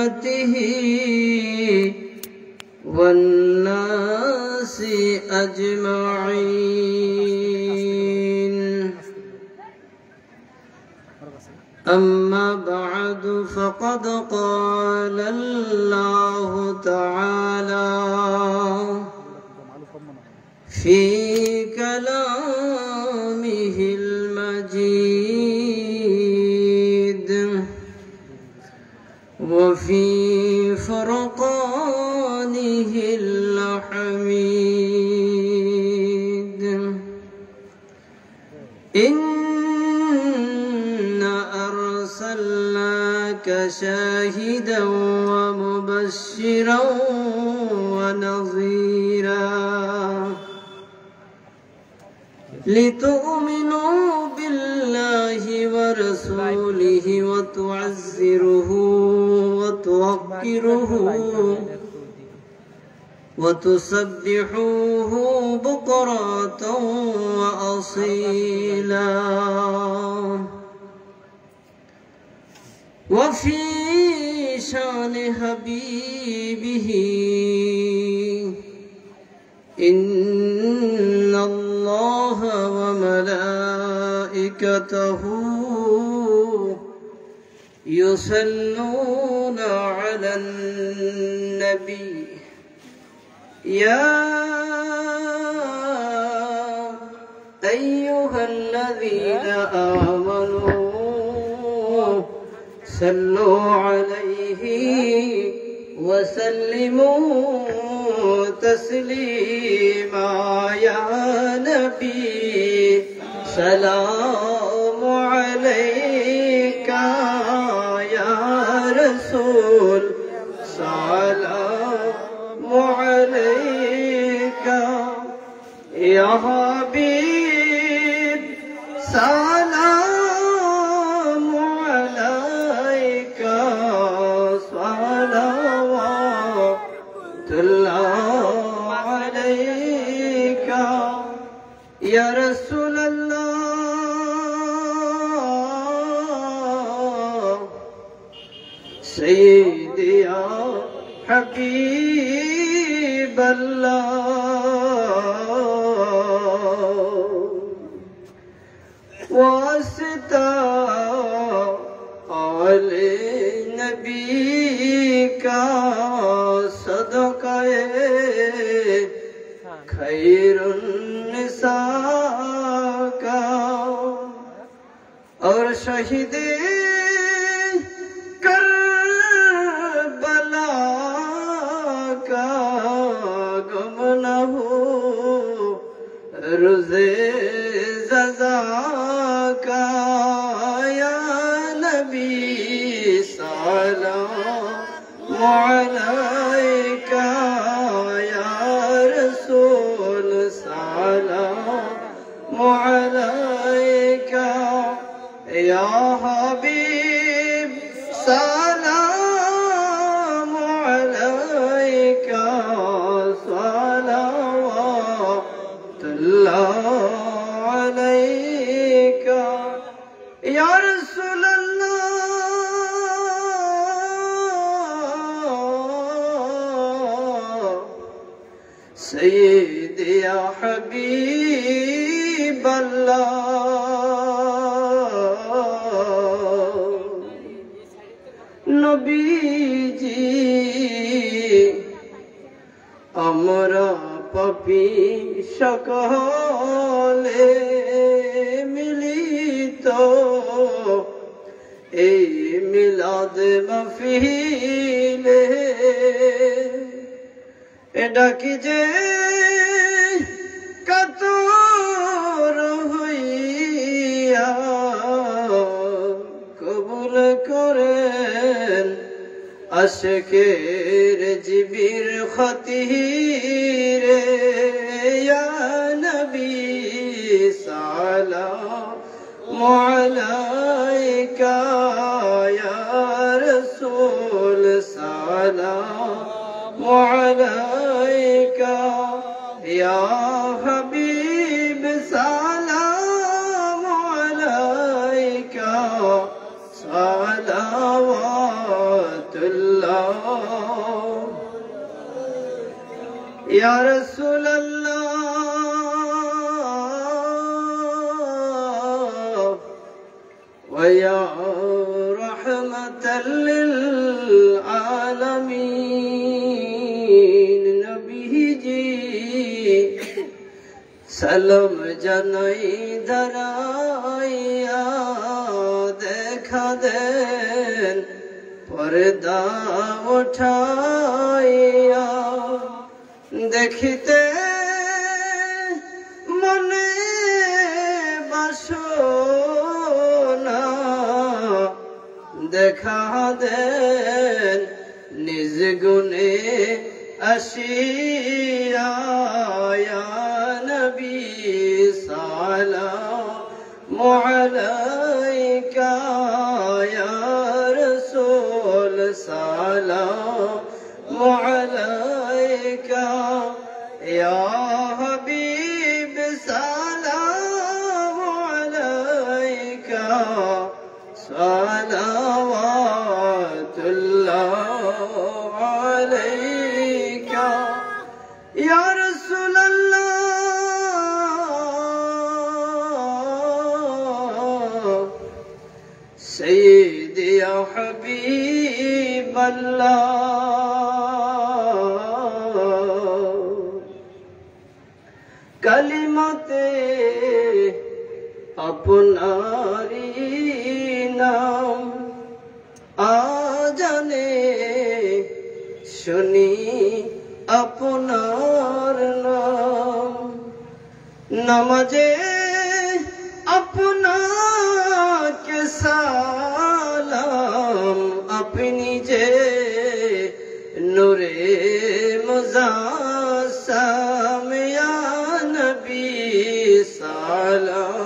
أمته والناس أجمعين أما بعد فقد قال الله تعالى في كلامه المجيد وفي فرقانه الحميد إنا أرسلناك شاهدا ومبشرا ونظيرا لتؤمنوا بالله ورسوله وتعزروه وتوقروه وتسبحوه بكرة وأصيلا وفي شان حبيبه إن الله وملائكته يصلون على النبي يا أيها الذين آمنوا صلوا عليه وسلموا تسليما يا نبي سلام عليك يا رسول سلام عليك يا حبيب سلام عليك صلوات الله عليك يا رسول الله سيدي يا حبيب الله واسطة على نبی کا صدقہ خیر النساء کا اور شہید کربلا کا غم نہ ہو روزے جزا کا یا نبی سلام علیکہ یا رسول سلام علیکہ یا حبیب سلام علیکہ صلوات اللہ علیکہ یا رسول اللہ سیدی یا حبیب اللہ নবীজি আমরা পাপী সকলে মিলিত এই মিলাদ মাহফিলে ডাকি যে কাতর হইয়া কবুল করেন আশকের জিবির খাতিরে ইয়া নবী সালাম আলাইকা ইয়া রাসূল সালাম আলাইকা ইয়া হাবিব সালাম আলাইকা সালাওয়াতুল্লাহ या रसूल अल्लाह व या रहमतल लिल आलमीन नबी जी सलाम জানাই ধরাইয়া দেখা দেন पर्दा उठाइया देखते मने बासना देखा देन निज गुणे आशिया या नबी सलाम अलैका या रसूल सलाम अलैका या हबीब सलाम अलैका सलावतुल्लाह अलैका या रसूल अल्लाह सय्यदी या हबीब अल्लाह कलिमते अपनारी नाम आजाने सुनी अपनार नाम नमाजे अपना के सालाम अपनी जे नूरे मुज़ासम या नबी सलाम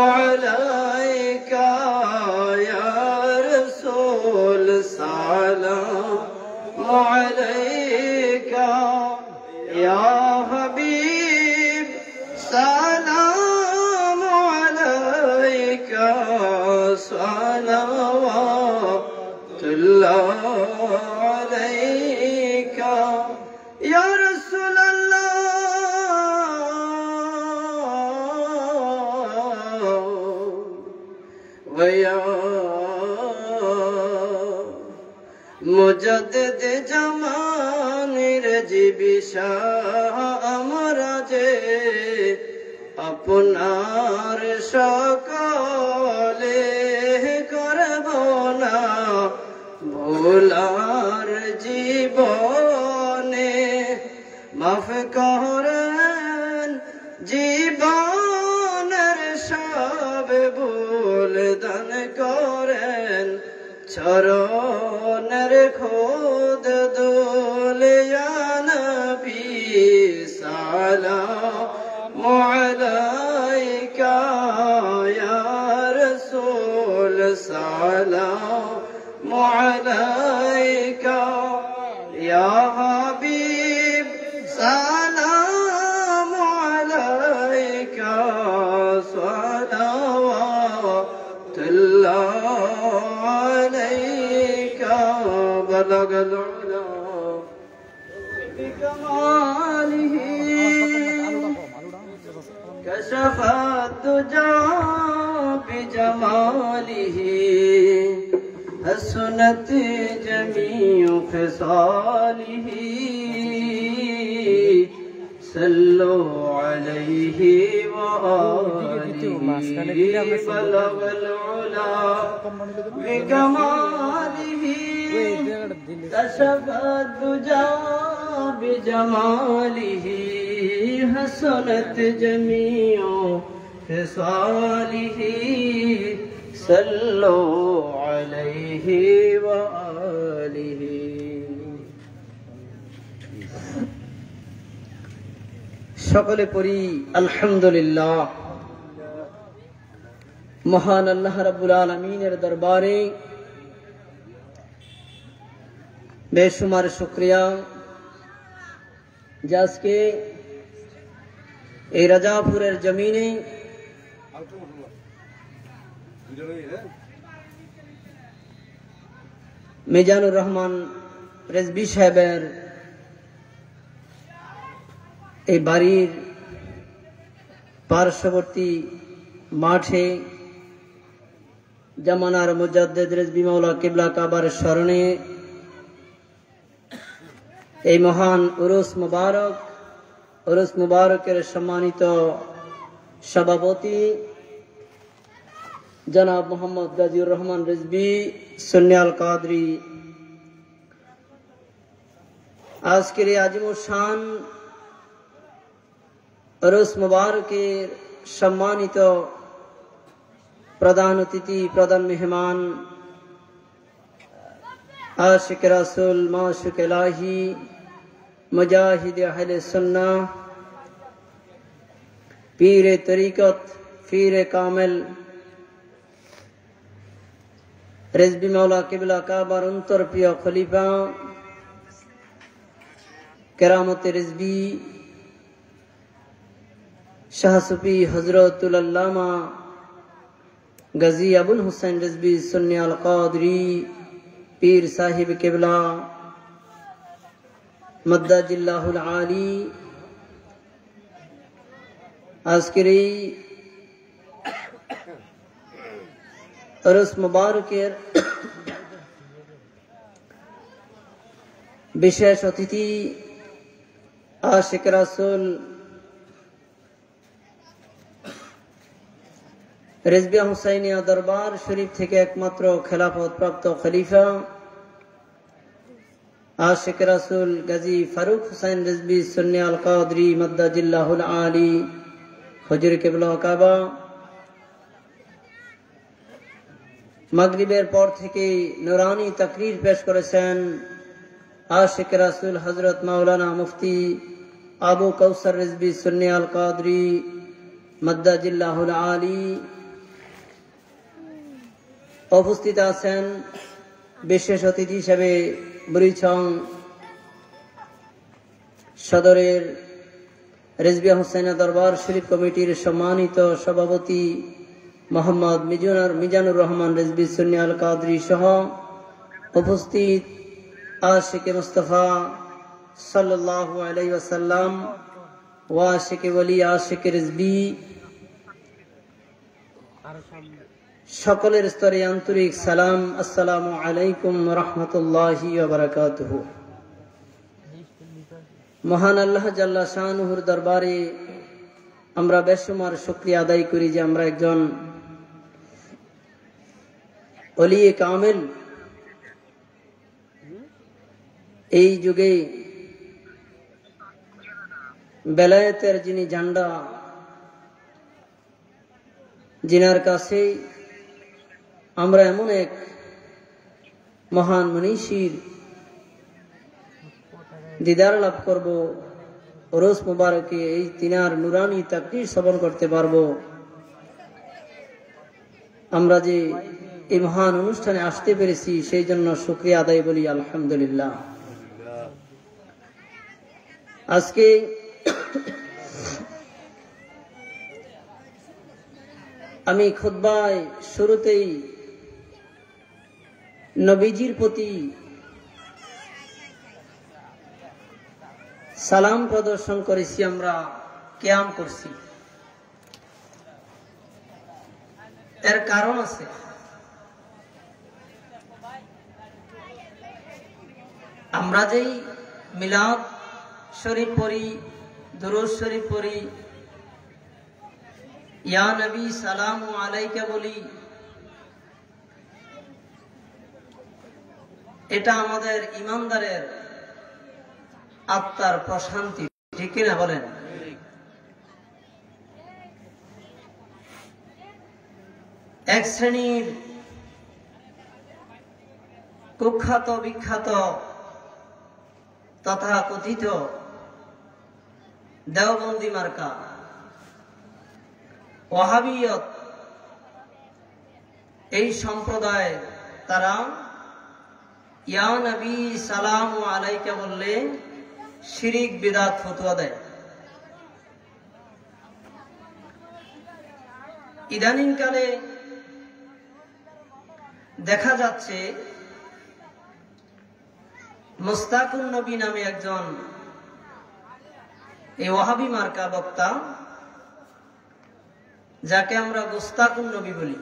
अलैका या रसूल सलाम अलैका या हबीब सलाम अलैका सलावतुल्लाह अलैका या रसूल अल्लाह व या मुजद्दिद जमान रजीबी शाह हमरा जे अपनार सकले करब ना भोलार जीवने माफ करें जीवনের সব ভুল দান করেন চরণের খোদ দোলে ইয়া নবী সালাম আলাইকা ইয়া রাসূল সালাম আলাইকা ইয়া হাবিব সালাম আলাইকা সালাওয়াতুল্লাহ আলাইকা বালাগাল উলা বিকামালিহি كشف الدجى بجماله حسنت جميع خصاله صلوا عليه وآله بلغ العلا بكماله كشف الدجى بجماله حسنت جميع خصاله صلوا عليه وآله সকলে পড়ি আলহামদুলিল্লাহ। মহান আল্লাহ রাব্বুল আলামিনের দরবারে বেশুমার শুকরিয়া যে আজকে এই রাজাপুরের জমিনে মিজানুর রহমান রেজবি সাহেবের এই বাড়ির পার্শ্ববর্তী মাঠে জামানার মুজাদ্দেদ রেজবি মাওলা কিবলা কাবার স্মরণে এই মহান উরুস মুবারকের সম্মানিত সভাপতি জনাব মোহাম্মদ গাজীউর রহমান রিজভী সুন্নি আল কাদরি আজকের এই আজিমুল শান উরুস মুবারকের সম্মানিত প্রধান অতিথি, প্রধান মেহমান, আশিক রাসূল, মাশুক ইলাহি, মুজাহিদ আহলে সুন্নাহ, পীরে তরিকত, পীরে কামেল রেজবি মাওলা কিবলা কাবার অন্তর প্রিয় খলিফা কেরামতে রেজবি শাহ সুফি হযরতুল আল্লামা গাজী আবুল হুসাইন রিজভী সুন্নি আল কাদরি পীর সাহিব কিবলা মাদ্দাজিল্লাহুল আলী আজকের এই উরুস মুবারকের বিশেষ অতিথি আশিক রাসূল রেজবিয়া হুসাইনিয়া দরবার শরীফ থেকে একমাত্র খেলাফত প্রাপ্ত খলিফা আশিক রাসূল গাজী ফারুক হুসাইন রিজভী সুন্নি আল কাদরি মাদ্দাজিল্লাহুল আলী হুজুর কিবলা কাবা মাগরিবের পর থেকে নুরানি তাকরীর পেশ করেছেন আশিক রাসূল হযরত মাওলানা মুফতি আবু কাউসার রিজভী সুন্নি আল কাদরি মাদ্দাজিল্লাহুল আলী। উপস্থিত আছেন বিশেষ অতিথি হিসেবে বুড়িচং সদরের রেজবিয়া হুসাইনা দরবার শরীফ কমিটির সম্মানিত সভাপতি মোহাম্মদ মিজানুর রহমান রিজভী সুন্নি আল কাদরি সহ উপস্থিত আশিক মুস্তাফা সাল্লাল্লাহু আলাইহি ওয়াসাল্লাম ওয়া আশিক ওলি আশিক রিজভী সকলের স্তরে আন্তরিক সালাম, আসসালামু আলাইকুম রাহমাতুল্লাহি ওয়া বারাকাতুহু। মহান আল্লাহ জাল্লা শানুহুর দরবারে আমরা বেশুমার শুকরিয়া আদায় করি যে আমরা একজন ওলিয়ে কামেল এই যুগে বেলায়েতের যিনি ঝান্ডা, যিনার কাছে আমরা এমন এক মহান মনীষীর দিদার লাভ করব, উরুস মুবারকে এই তিনার নুরানি তাকরীর শ্রবণ করতে পারব। আমরা যে এই মহান অনুষ্ঠানে আসতে পেরেছি সেই জন্য শুকরিয়া আদায় বলি আলহামদুলিল্লাহ। আজকে আমি খুতবায় শুরুতেই নবীজির প্রতি সালাম প্রদর্শন করেছি, আমরা কিয়াম করছি। এর কারণ আছে। আমরা যেই মিলাদ শরীফ পড়ি, দুরূদ শরীফ পড়ি, ইয়া নবী সালামু আলাইকা বলি, এটা আমাদের ইমানদারের আত্মার প্রশান্তি, ঠিক কিনা বলেন? এক শ্রেণীর কুখ্যাত বিখ্যাত তথা কথিত দেওবন্দি মার্কা ওয়াহাবিয়ত এই সম্প্রদায়, তারা ইয়া নবী সালামু আলাইকা বললে শিরিক বিদআত ফতোয়া দেয়। ইদানিং কালে দেখা যাচ্ছে মুস্তাকুন নবী নামে একজন এই ওয়াহাবি মার্কা বক্তা, যাকে আমরা গোস্তাকুন নবী বলি।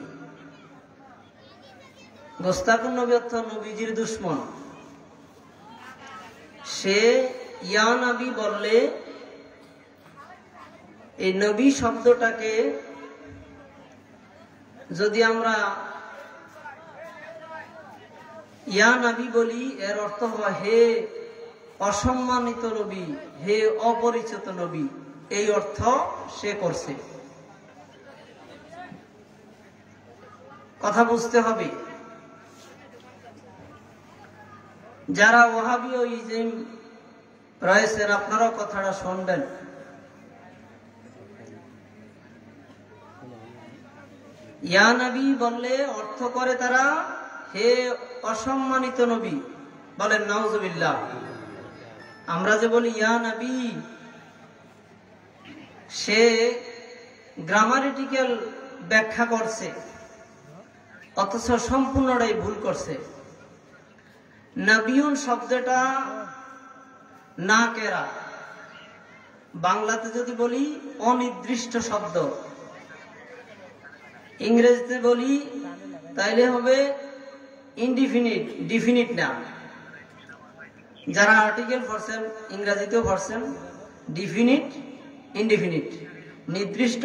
গোস্তাকুন নবী অর্থ নবীজির দুশ্মন। সে ইয়া নবী বললে এই নবী শব্দটাকে যদি আমরা ইয়া নবী বলি, এর অর্থ হয় হে অসম্মানিত নবী, হে অপরিচিত নবী, এই অর্থ সে করছে। কথা বুঝতে হবে। যারা ওয়াহাবি ও ইজম রয়েছেন, আপনারাও কথাটা শুনবেন। ইয়া নবী বললে অর্থ করে তারা হে অসম্মানিত নবী। বলেন নাউজুবিল্লাহ। আমরা যে বলি ইয়া নবী, সে গ্রামারিটিক্যাল ব্যাখ্যা করছে, অথচ সম্পূর্ণটাই ভুল করছে। নবিউন শব্দটা না কেরা, বাংলাতে যদি বলি অনির্দিষ্ট শব্দ, ইংরেজিতে বলি তাইলে হবে ইনডিফিনিট, ডিফিনিট না। যারা আর্টিকেল পড়ছেন ইংরেজিতেও পড়ছেন, ডিফিনিট, ইনডিফিনিট, নির্দিষ্ট,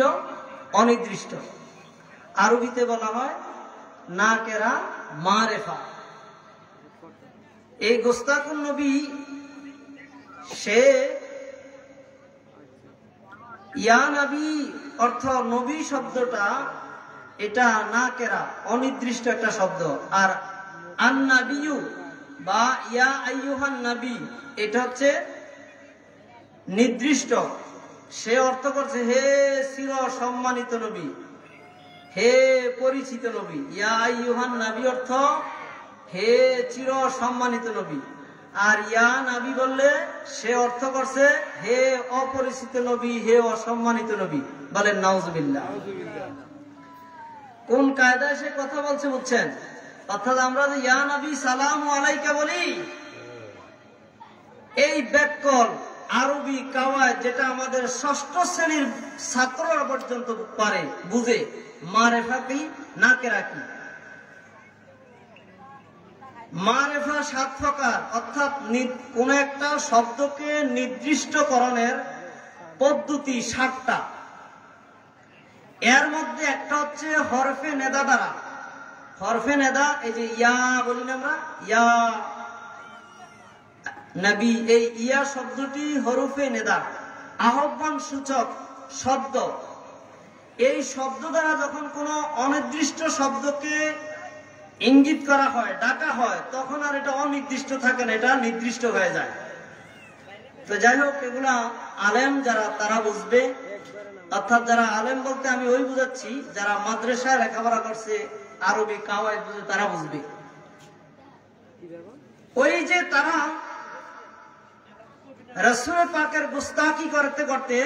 অনির্দিষ্ট। আরবিতে বলা হয় না কেরা মারেফা। এই গোস্তাকুন নবী সে ইয়া নবী অর্থ নবী শব্দটা এটা না কেরা, অনির্দিষ্ট একটা শব্দ। আর আন-নাবিয়্যু বা ইয়া আইয়ুহান নবী এটা হচ্ছে নির্দিষ্ট। সে অর্থ করছে হে চির সম্মানিত নবী, হে পরিচিত নবী। ইয়া আইয়ুহান নবী অর্থ হে চির সম্মানিত নবী। আর ইয়া নবী বললে সে অর্থ করছে হে অপরিচিত নবী, হে অসম্মানিত নবী। বলেন নাউজুবিল্লাহ। কোন কায়দায় সে কথা বলছে বুঝছেন? অর্থাৎ আমরা যে ইয়া নবী সালামু আলাইকা বলি, এই ব্যাকরণ আরবি কাওয়ায়েদ যেটা আমাদের ষষ্ঠ শ্রেণীর ছাত্ররা পর্যন্ত পারে, বুঝে, মারেফা কি নাকেরা কি। মারেফা 7 প্রকার, অর্থাৎ কোন একটা শব্দকে নির্দিষ্টকরণের পদ্ধতি 7টা। এর মধ্যে একটা হচ্ছে হরফে নেদা দ্বারা। হরফে নেদা, এই যে ইয়া বলি না আমরা, ইয়া নবী, এই ইয়া শব্দটি হরফে নেদা, আহ্বান সূচক শব্দ। এই শব্দ দ্বারা যখন কোন অনির্দিষ্ট শব্দকে ইঙ্গিত করা হয়, ডাকা হয়, তখন আর এটা অনির্দিষ্ট থাকে না, এটা নির্দিষ্ট হয়ে যায়। তো যাই হোক, এগুলা আলেম যারা তারা বুঝবে। অর্থাৎ যারা আলেম বলতে আমি ওই বুঝাচ্ছি যারা মাদ্রাসায় লেখাপড়া করছে, আরবি কাওয়ায়েদ বুঝে, তারা বুঝবে। ওই যে তারা রাসূল পাকের গুস্তাখি করতে করতে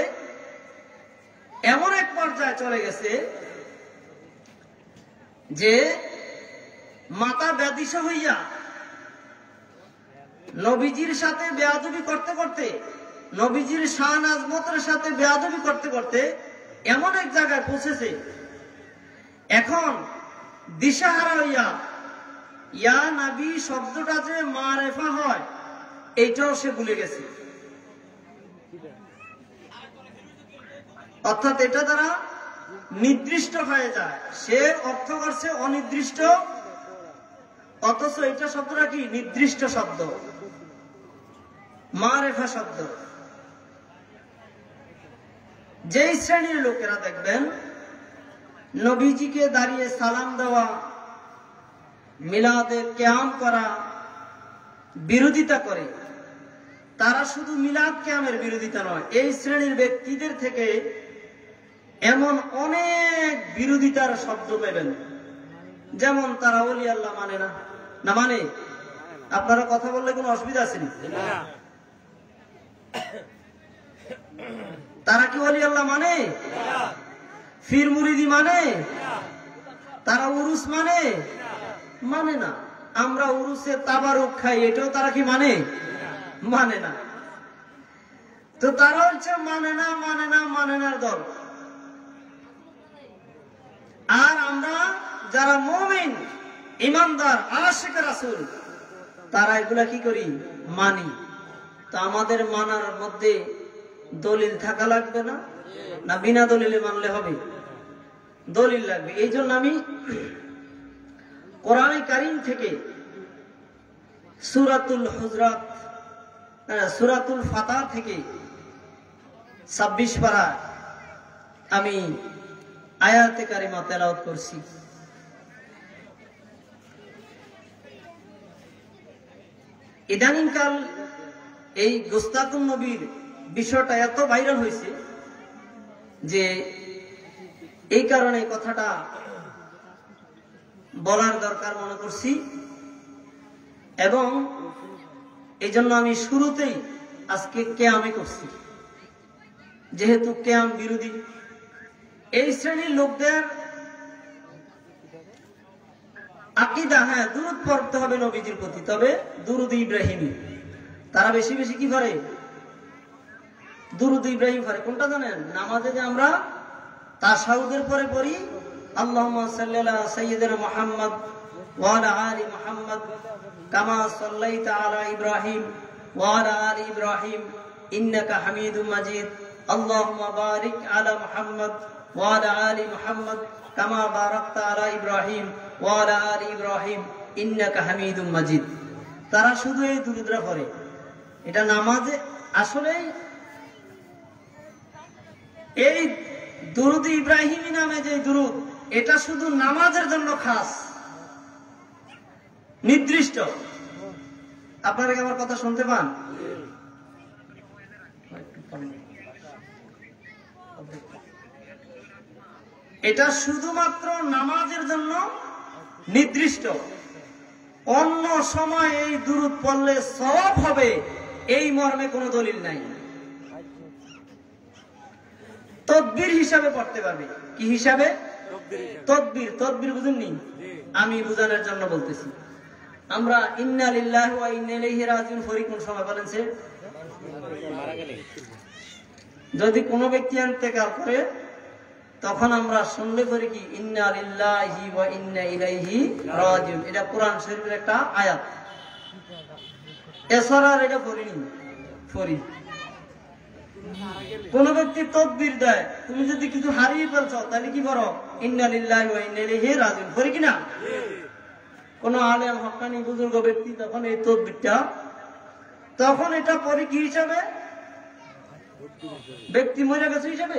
এমন এক পর্যায়ে চলে গেছে যে মাথা ব্যাধিস হইয়া নবীজির সাথে বেয়াদবি করতে করতে, নবীজির শান আজমতের সাথে বেয়াদবি করতে করতে এমন এক জায়গায় পৌঁছেছে, এখন দিশাহারা হইয়া ইয়া নবী শব্দটা যে মারেফা হয় এইটাও সে ভুলে গেছে। অর্থাৎ এটা দ্বারা নির্দিষ্ট হয়ে যায়, সে অর্থ করছে অনির্দিষ্ট, অথচ এটা শব্দটা কি নির্দিষ্ট শব্দ, মারেফা শব্দ। যেই শ্রেণীর লোকেরা দেখবেন নবীজিকে দাঁড়িয়ে সালাম দেওয়া, মিলাদে কিয়াম করা বিরোধিতা করে, তারা শুধু মিলাদ কিয়ামের বিরোধিতা নয়, এই শ্রেণীর ব্যক্তিদের থেকে এমন অনেক বিরোধিতার শব্দ পাবেন। যেমন তারা ওলি আল্লাহ মানে না, না মানে? আপনারা কথা বললে কোনো অসুবিধা আছে না? তারা কি ওলি আল্লাহ মানে? ফির মুরিদি মানে? তারা উরুস মানে? মানে না। আমরা উরুসে তাবারুক খাই, এটাও তারা কি মানে? মানে না। তো তারা হচ্ছে মানে না দল। আর আমরা যারা মুমিন, ইমানদার, আশিক রাসূল, তারা এগুলা কি করি? মানি। তো আমাদের মানার মধ্যে দলিল থাকা লাগবে না? না বিনা দলিলে মানলে হবে? দলিল লাগবে। এই জন্য আমি কোরআনে কারীম থেকে সূরাতুল হুজরাত, সূরাতুল ফাতিহা থেকে 26 পারা আমি আয়াতে কারিমা তেলাওয়াত করছি। ইদানিংকাল এই গোস্তাকুন নবীর বিষয়টা এত ভাইরাল হয়েছে যে এই কারণে কথাটা বলার দরকার মনে করছি, এবং এই জন্য আমি শুরুতেই আজকে কেয়ামে করছি, যেহেতু কেয়াম বিরোধী। এই শ্রেণীর লোকদের আকীদা, হ্যাঁ দুরূদ পড়তে হবে নবীজির প্রতি, তবে দুরূদ ইব্রাহিমী। তারা বেশি বেশি কি করে? দুরূদ ইব্রাহিম পড়ে। কোনটা জানেন? নামাজে যে আমরা তাশাহুদের পরে পড়ি, আল্লাহুম্মা সাল্লি আলা সাইয়্যিদিনা মুহাম্মদ ওয়া আলা আলি মুহাম্মদ কামা সাল্লাইতা আলা ইব্রাহিম ওয়া আলা আলি ইব্রাহিম ইন্নাকা হামিদুম মাজিদ, আল্লাহুম্মা বারিক আলা মুহাম্মদ ওয়া আলা আলি মুহাম্মদ কামা বারাকতা আলা ইব্রাহিম ওয়া আলা আলি ইব্রাহিম ইন্নাকা হামিদুম মাজিদ। তারা শুধু এই দুরূদরা পড়ে। এটা নামাজে আসলে এই দুরূদ ইব্রাহিমী নামে যে দুরূদ, এটা শুধু নামাজের জন্য খাস, নির্দিষ্ট। আপনারা কি আমার কথা শুনতে পান? এটা শুধুমাত্র নামাজের জন্য নির্দিষ্ট। অন্য সময় এই দুরূদ পড়লে সওয়াব হবে, এই মর্মে কোনো দলিল নাই। তদবির হিসাবে পড়তে পারবে। কি হিসাবে? তদবির। তদবির বুঝেননি? আমি বুঝানোর জন্য বলতেছি। আমরা ইন্না লিল্লাহি ওয়া ইন্না ইলাইহি রাজিউন পড়ি কোন সময় বলেন? সে যদি কোনো ব্যক্তি ইন্তেকাল করে তখন আমরা শুনলে পড়ি কি? ইন্না লিল্লাহি ওয়া ইন্না ইলাইহি রাজিউন। এটা কোরআন শরীফের একটা আয়াত। এছাড়া এটা পড়িনি, পড়ি। কোন ব্যক্তি তদবির দেয়, তুমি যদি কিছু হারিয়ে ফেলছো তাহলে কি করো? ইন্না লিল্লাহি ওয়া ইন্না ইলাইহি রাজিউন পড়ি কিনা? কোন আলেম হক্কানি বুজুর্গ ব্যক্তি তখন এই তদবিরটা, তখন এটা পড়ি কি হিসাবে? ব্যক্তি মরে গেছে হিসাবে।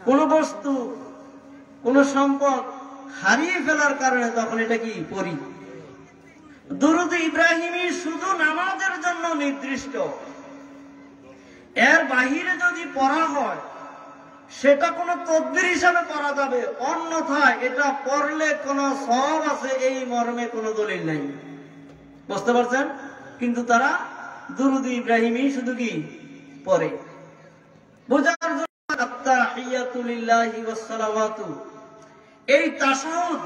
কোন বস্তু, কোন সম্পদ হারিয়ে ফেলার কারণে তখন এটা কি পড়ি। দুরূদ ইব্রাহিমী শুধু নামাজের জন্য নির্দিষ্ট। এর বাহিরে যদি পড়া হয় সেটা কোন তদবির হিসাবে পড়া যাবে, অন্যথায় এটা পড়লে কোন সওয়াব আছে এই মর্মে কোনো দলিল নাই। বুঝতে পারছেন? কিন্তু তারা দুরূদ ইব্রাহিমী শুধু কি পড়ে। বোঝার জন্য আত-তাহিয়াতু লিল্লাহি ওয়াস সালাওয়াতু, এই তাশাহুদ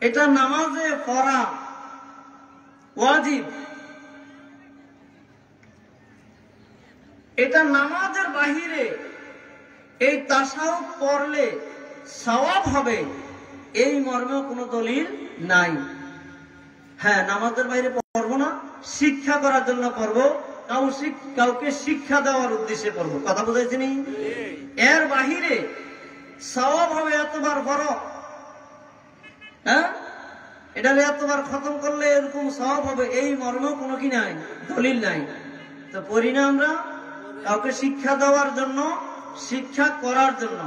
এটা নামাজে পড়া ওয়াজিব। এটা নামাজের বাহিরে এই তাশাহুদ পড়লে সওয়াব হবে এই মর্মেও কোনো দলিল নাই। হ্যাঁ, নামাজের বাইরে পড়বো না, শিক্ষা করার জন্য পড়বো, কাউকে শিক্ষা দেওয়ার উদ্দেশ্যে পড়বো। কথা বুঝাইছি নি? এর বাহিরে সওয়াব হবে এতবার বড়, হ্যাঁ এটা এতবার খতম করলে এরকম সওয়াব হবে এই মর্মেও কোনো কি নাই? দলিল নাই। তো পড়ি না আমরা কাউকে শিক্ষা দেওয়ার জন্য, শিক্ষা করার জন্য।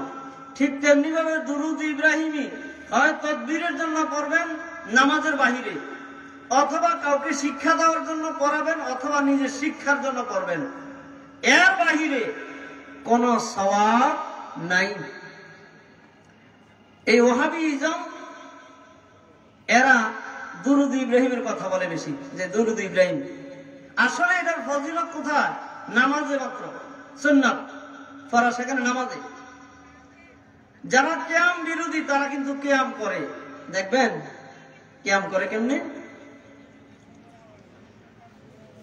ঠিক তেমনি ভাবে দুরূদ ইব্রাহিমী হয় তদবিরের জন্য পড়বেন নামাজের বাহিরে, অথবা কাউকে শিক্ষা দেওয়ার জন্য পড়াবেন, অথবা নিজের শিক্ষার জন্য পড়বেন। এর বাহিরে কোন সওয়াব নাই। এই ওয়াহাবিজম এরা দুরূদ ইব্রাহিমের কথা বলে বেশি, যে দুরূদ ইব্রাহিম। আসলে এটার ফজিলত কোথায়? নামাজে মাত্র, সুন্নাত পড়া সেখানে নামাজে। যারা কিয়াম বিরোধী তারা কিন্তু কিয়াম করে, দেখবেন কিয়াম করে কেমনে।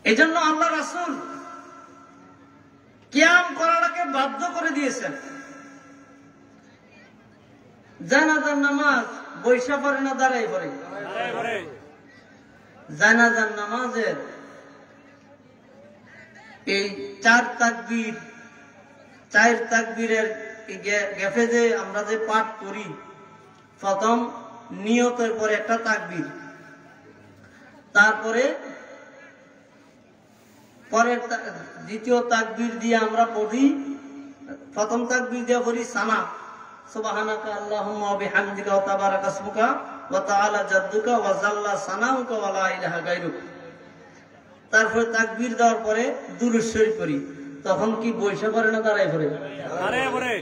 এই জন্য আল্লাহ রাসূল বাধ্য করে দিয়েছেন। জানাজার নামাজ বৈশা পড়ে না দাঁড়াই পড়ে? জানাজার নামাজের এই চার তাকবীরের গ্যাপে যে আমরা যে পাঠ করি, প্রথম নিয়তের পরে একটা তাকবীর, তারপরে পরের দ্বিতীয় তাকবীর দিয়ে আমরা পড়ি, প্রথম তাকবীর দিয়ে পড়ি সানা, সুবহানাকা আল্লাহুম্মা ওয়া বিহামদিকা ওয়া তাবারাকা ইসমুকা ওয়া তাআলা জাদ্দুকা ওয়া জাল্লা সানাউকা ওয়া লা ইলাহা গায়রুক। তারপরে তাকবীর দেওয়ার পরে দুরূদ শরীফ পড়ি। তখন কি বৈশা পড়ে না দাঁড়ায় পড়ে? দাঁড়ায় পড়ে।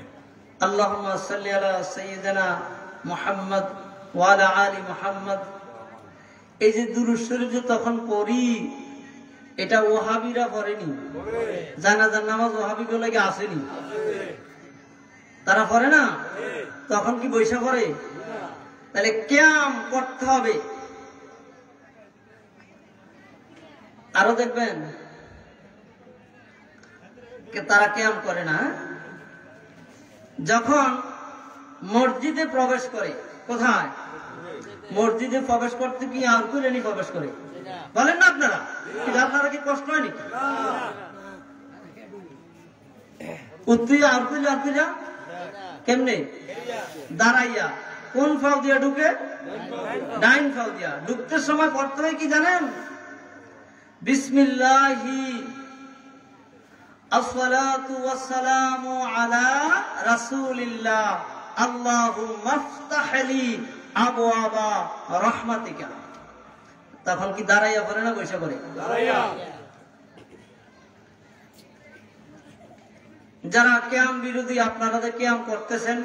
আল্লাহুম্মা সাল্লি আলা সাইয়্যিদিনা মুহাম্মদ ওয়া আলা আলি মুহাম্মদ। এই যে দুরূদ শরীফ যে তখন পড়ি, এটা ওহাবিরা পড়েনি। জানাজার নামাজ ওহাবিগুলো লাগে আসেনি, তারা পড়ে না। তখন কি বৈশা পড়ে? তাহলে কিয়াম করতে হবে। আরো দেখবেন তারা কিয়াম করে না। যখন মসজিদে প্রবেশ করে, কোথায়? মসজিদে প্রবেশ করতে কি আর কুলেনি প্রবেশ করে? বলেন না আপনারা? আপনারা কি কষ্ট হয়নি? উত্তরিয়া আর কুলিয়া কেমনে? দাঁড়াইয়া। কোন ফাও দিয়া ঢুকে? ডাইন ফাও দিয়া। ঢুকতে সময় পড়তে হয় কি জানেন? বিসমিল্লাহি আসসালাতু ওয়াসসালামু আলা রাসূলিল্লাহ আল্লাহুম্মা ইফতাহলি আবওয়াবা রাহমাতিকা। তখন কি দাঁড়াইয়া পড়ে না বসে পড়ে? দাঁড়াইয়া। যারা কিয়াম বিরোধী, আপনারা যে কিয়াম করতেছেন,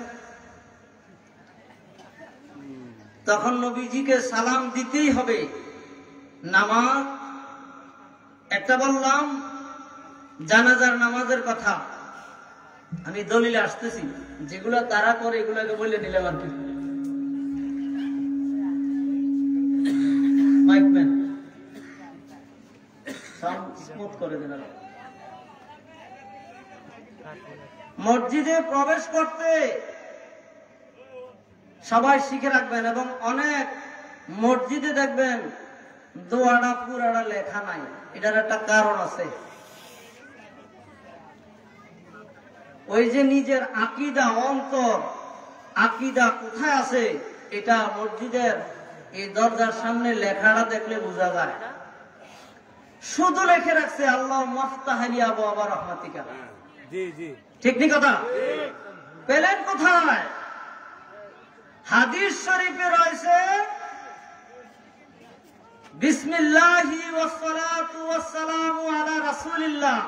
তখন নবীজিকে সালাম দিতেই হবে। নামাজ একটা বললাম, জানাজার নামাজের কথা আমি দলিলে আসতেছি, যেগুলো তারা করে এগুলোকে বলে নিলাম আর কি। মাইকম্যান সাউন্ড স্মুথ করে দেন। মসজিদে প্রবেশ করতে সবাই শিখে রাখবেন। এবং অনেক মসজিদে দেখবেন দোয়াটা পুরাটা লেখা নাই, এটার একটা কারণ আছে। ওই যে নিজের আকীদা, অন্তর আকীদা কোথায় আছে, এটা মসজিদের এই দরজার সামনে লেখাটা দেখলে বোঝা যায়। শুধু লিখে রাখছে আল্লাহ মাফতাহলি আবওয়াবা রাহমাতিকা। ঠিক নি কথা? পেলেন কোথায়? হাদিস শরীফে রয়েছে বিসমিল্লাহি ওয়াসসালাতু ওয়াসসালামু আলা রাসূলিল্লাহ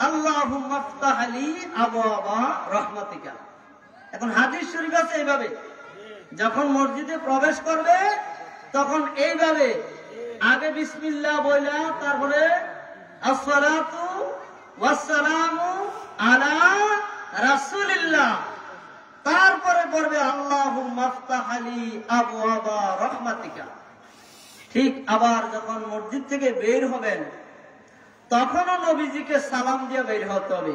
আল্লাহুম্মা ইফতাহলি আবওয়াবা রাহমাতিকা। এখন হাদিস শরীফ আছে এইভাবে, যখন মসজিদে প্রবেশ করবে তখন এইভাবে আগে বিসমিল্লাহ বইলা, তারপরে আসসালাতু ওয়াসসালামু আলা রাসূলিল্লাহ, তারপরে পড়বে আল্লাহুম্মা ইফতাহলি আবওয়াবা রাহমাতিকা। ঠিক আবার যখন মসজিদ থেকে বের হবেন তখনও নবীজিকে সালাম দিয়ে বের হতে হবে।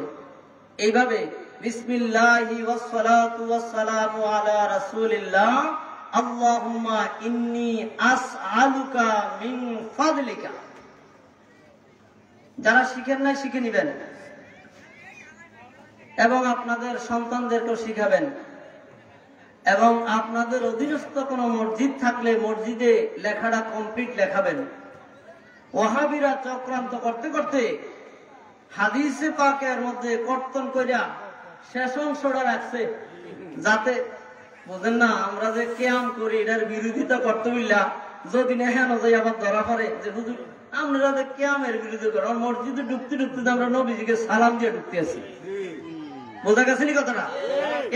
এইভাবে বিসমিল্লাহি ওয়াসসালাতু ওয়াসসালামু আলা রাসূলিল্লাহ আল্লাহুম্মা ইন্নী আসআলুকা মিন ফাদলিকা। যারা শিখেন না শিখে নিবেন এবং আপনাদের সন্তানদেরকেও শিখাবেন। এবং আপনাদের অধীনস্থ কোনো মসজিদ থাকলে মসজিদে লেখাটা কমপ্লিট লেখাবেন। ওয়াহাবিরা চক্রান্ত করতে করতে হাদিসে পাকের মধ্যে কর্তন কইরা শেষ অংশটা রাখছে, যাতে বুঝেন না আমরা যে কিয়াম করি এটার বিরোধিতা করতে বললা যদি নেহানো যাই আবার ধরা পড়ে যে হুজুর আমরা যে কিয়ামের বিরোধিতা করি, মসজিদে ঢুকতে ঢুকতে আমরা নবীজিকে সালাম দিয়ে ঢুকতে আছি। বোঝা গেছে নি কথাটা?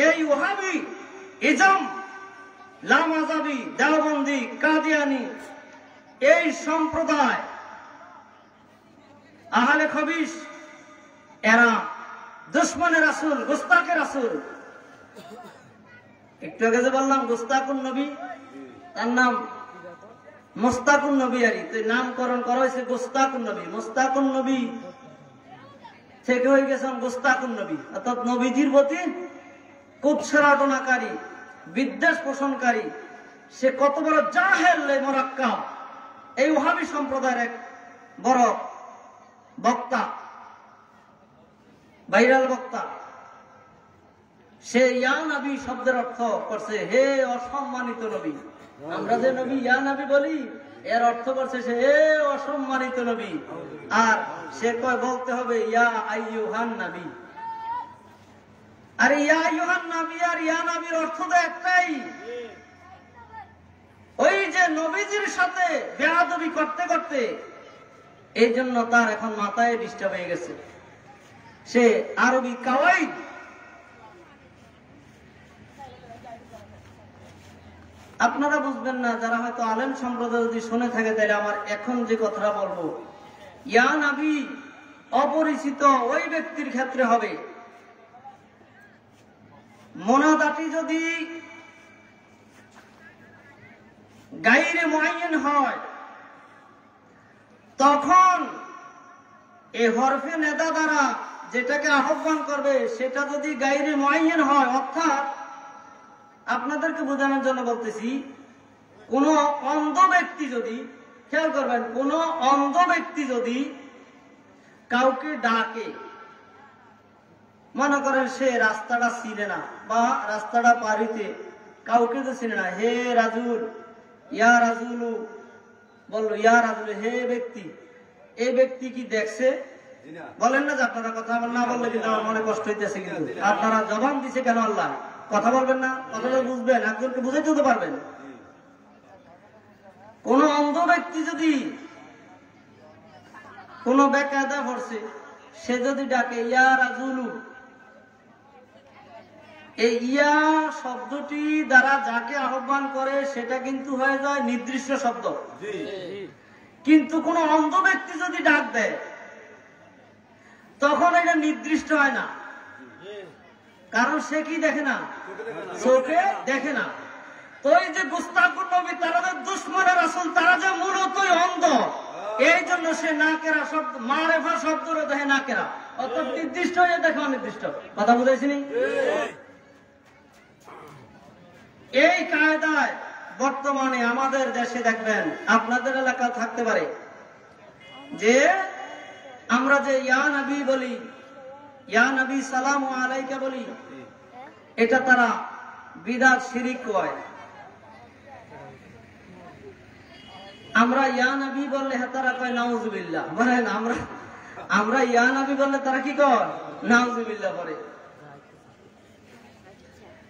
এই ওয়াহাবি ইজম, লামাযাবি, দেওবন্দি, কাদিয়ানি এই সম্প্রদায় আহলে খবিস, এরা দুশমনে রাসূল, গুস্তাখে রাসূল। একটু আগে যে বললাম গুস্তাকুন নবী, তার নাম মুস্তাকুন নবী। আর নামকরণ করা হয়েছে গুস্তাকুন নবী। মুস্তাকুন নবী থেকে হয়ে গেছেন গোস্তাকুন নবী, অর্থাৎ নবীজির প্রতি কুৎসরাটনাকারী, বিদ্বেষ পোষণকারী। সে কত বড় জাহেল মোরাক্কাব, এই ওহাবী সম্প্রদায়ের এক বড় বক্তা, ভাইরাল বক্তা। সে ইয়া নবী শব্দের অর্থ করছে হে অসম্মানিত নবী। আমরা যে নবী ইয়া নবী বলি, এর অর্থ করছে সে হে অসম্মানিত নবী। আর সে কয় বলতে হবে ইয়া আইয়ুহান নবী। আরে ইয়া আইয়ুহান নবী আর ইয়া নবীর অর্থ তো একটাই। ওই যে নবীজির সাথে বেয়াদবি করতে করতে এই জন্য তার এখন মাথায় ডিস্টার্ব হয়ে গেছে। সে আরবি কাওয়াইদ, আপনারা বুঝবেন না, যারা হয়তো আলেম সম্প্রদায় যদি শুনে থাকে, তাহলে আমার এখন যে কথাটা বলবো, ইয়া নবী অপরিচিত ওই ব্যক্তির ক্ষেত্রে হবে। মোনাদাটি যদি গায়রে মুআয়্যান হয়, তখন এই হরফে নেদা দ্বারা যেটাকে আহ্বান করবে সেটা যদি গায়রে মুআয়্যান হয়, অর্থাৎ আপনাদেরকে বোঝানোর জন্য বলতেছি, কোন অন্ধ ব্যক্তি যদি, খেয়াল করবেন, কোন অন্ধ ব্যক্তি যদি কাউকে ডাকে, মনে করেন সে রাস্তাটা চিনে না বা রাস্তাটা পারিতে কাউকে তো চিনে না, হে রাজুল, ইয়া রাজুলু বললো, ইয়া রাজুল, হে ব্যক্তি, এই ব্যক্তি কি দেখছে? বলেন না যে আপনারা কথা না বললে কিন্তু আমার মনে কষ্ট হইতেছে, কিন্তু আপনারা জবান দিছে কেন? আল্লাহ কথা বলবেন না, কথাটা বুঝবেন, একজনকে বুঝাইতে তো পারবেন। কোন অন্ধ ব্যক্তি যদি কোন বেকায়দা পড়ছে, সে যদি ডাকে ইয়া রাজুলু, এই ইয়া শব্দটি দ্বারা যাকে আহ্বান করে সেটা কিন্তু হয়ে যায় নির্দিষ্ট শব্দ। কিন্তু কোন অন্ধ ব্যক্তি যদি ডাক দেয়, তখন এটা নির্দিষ্ট হয় না, কারণ সে কি দেখে না, চোখে দেখে না। তো এই যে গুস্তাখুর নবী, তারা যে দুশমনের রাসূল, তারা যে মূলতই অন্ধ, এই জন্য সে নাকেরা শব্দ, মারেফা শব্দরে দেখে নাকেরা, অর্থাৎ নির্দিষ্ট হয়ে দেখে অনির্দিষ্ট। কথা বুঝাইছিনি? এই কায়দায় বর্তমানে আমাদের দেশে দেখবেন, আপনাদের এলাকা থাকতে পারে, যে আমরা যে ইয়া নবী বলি, ইয়া নবী সালামু আলাইকা বলি, এটা তারা বিদআত শিরিক কয়। আমরা ইয়া নবী বললে তারা কয় নাউজুবিল্লাহ। বলেন আমরা ইয়া নবী বললে তারা কি কয়? নাউজুবিল্লাহ বলে।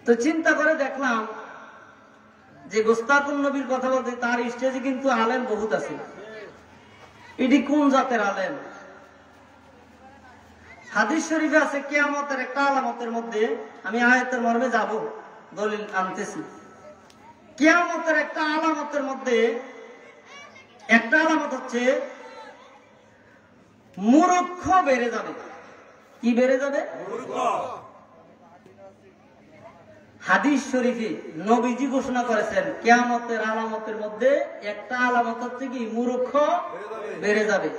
তো চিন্তা করে দেখলাম যে গুস্তাখুন নবীর কথা বলতে তার স্টেজে কিন্তু আলেম বহুত আছে। এটি কোন জাতের আলেম? হাদিস শরীফে আছে কিয়ামতের একটা আলামতের মধ্যে, আমি আয়াতের মর্মে যাব, দলিল আনতেছি। কিয়ামতের একটা আলামতের মধ্যে একটা আলামত হচ্ছে মূর্খ বেড়ে যাবে। কি বেড়ে যাবে? হাদিস শরীফে নবীজি ঘোষণা করেছেন কিয়ামতের আলামতের মধ্যে একটা আলামত হচ্ছে কি, মূর্খ বেড়ে যাবে।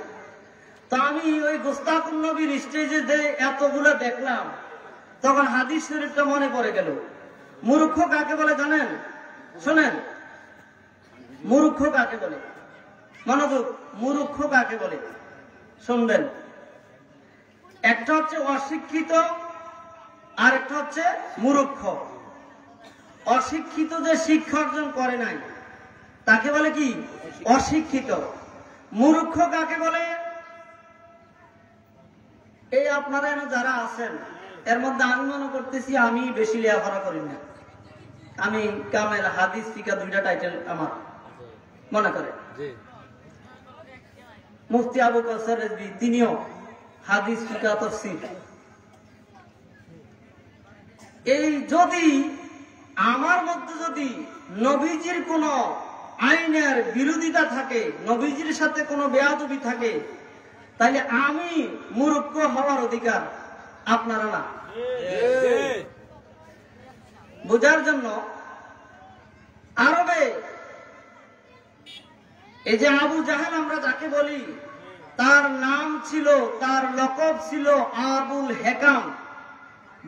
তো আমি ওই গুস্তাখুন নবীর স্টেজে যে এতগুলো দেখলাম, তখন হাদিস শরীফটা মনে পড়ে গেল। মূর্খ কাকে বলে জানেন? শোনেন, মূর্খ কাকে বলে, মনোযোগ, মূর্খ কাকে বলে শুনবেন। একটা হচ্ছে অশিক্ষিত, আর একটা হচ্ছে মূর্খ। অশিক্ষিত যে শিক্ষা অর্জন করে নাই তাকে বলে কি? অশিক্ষিত। মূর্খ কাকে বলে? এই আপনারা যারা আছেন এর মধ্যে আমি মনে করতেছি আমি বেশি লেখাপড়া করি না, আমি কামেল হাদিস ফিকা দুইটা টাইটেল আমার মনে করে। মুফতি আবু কাউসার রিজভী তিনিও হাদিস ফিকা তাফসীর। এই যদি আমার মধ্যে যদি নবীজির কোন আইনের বিরোধিতা থাকে, নবীজির সাথে কোনো বেয়াদবি থাকে, তাহলে আমি মূর্খ হওয়ার অধিকার, আপনারা না। বোঝার জন্য আরবে এই যে আবু জাহেল আমরা যাকে বলি, তার নাম ছিল, তার লকব ছিল আবুল হেকাম,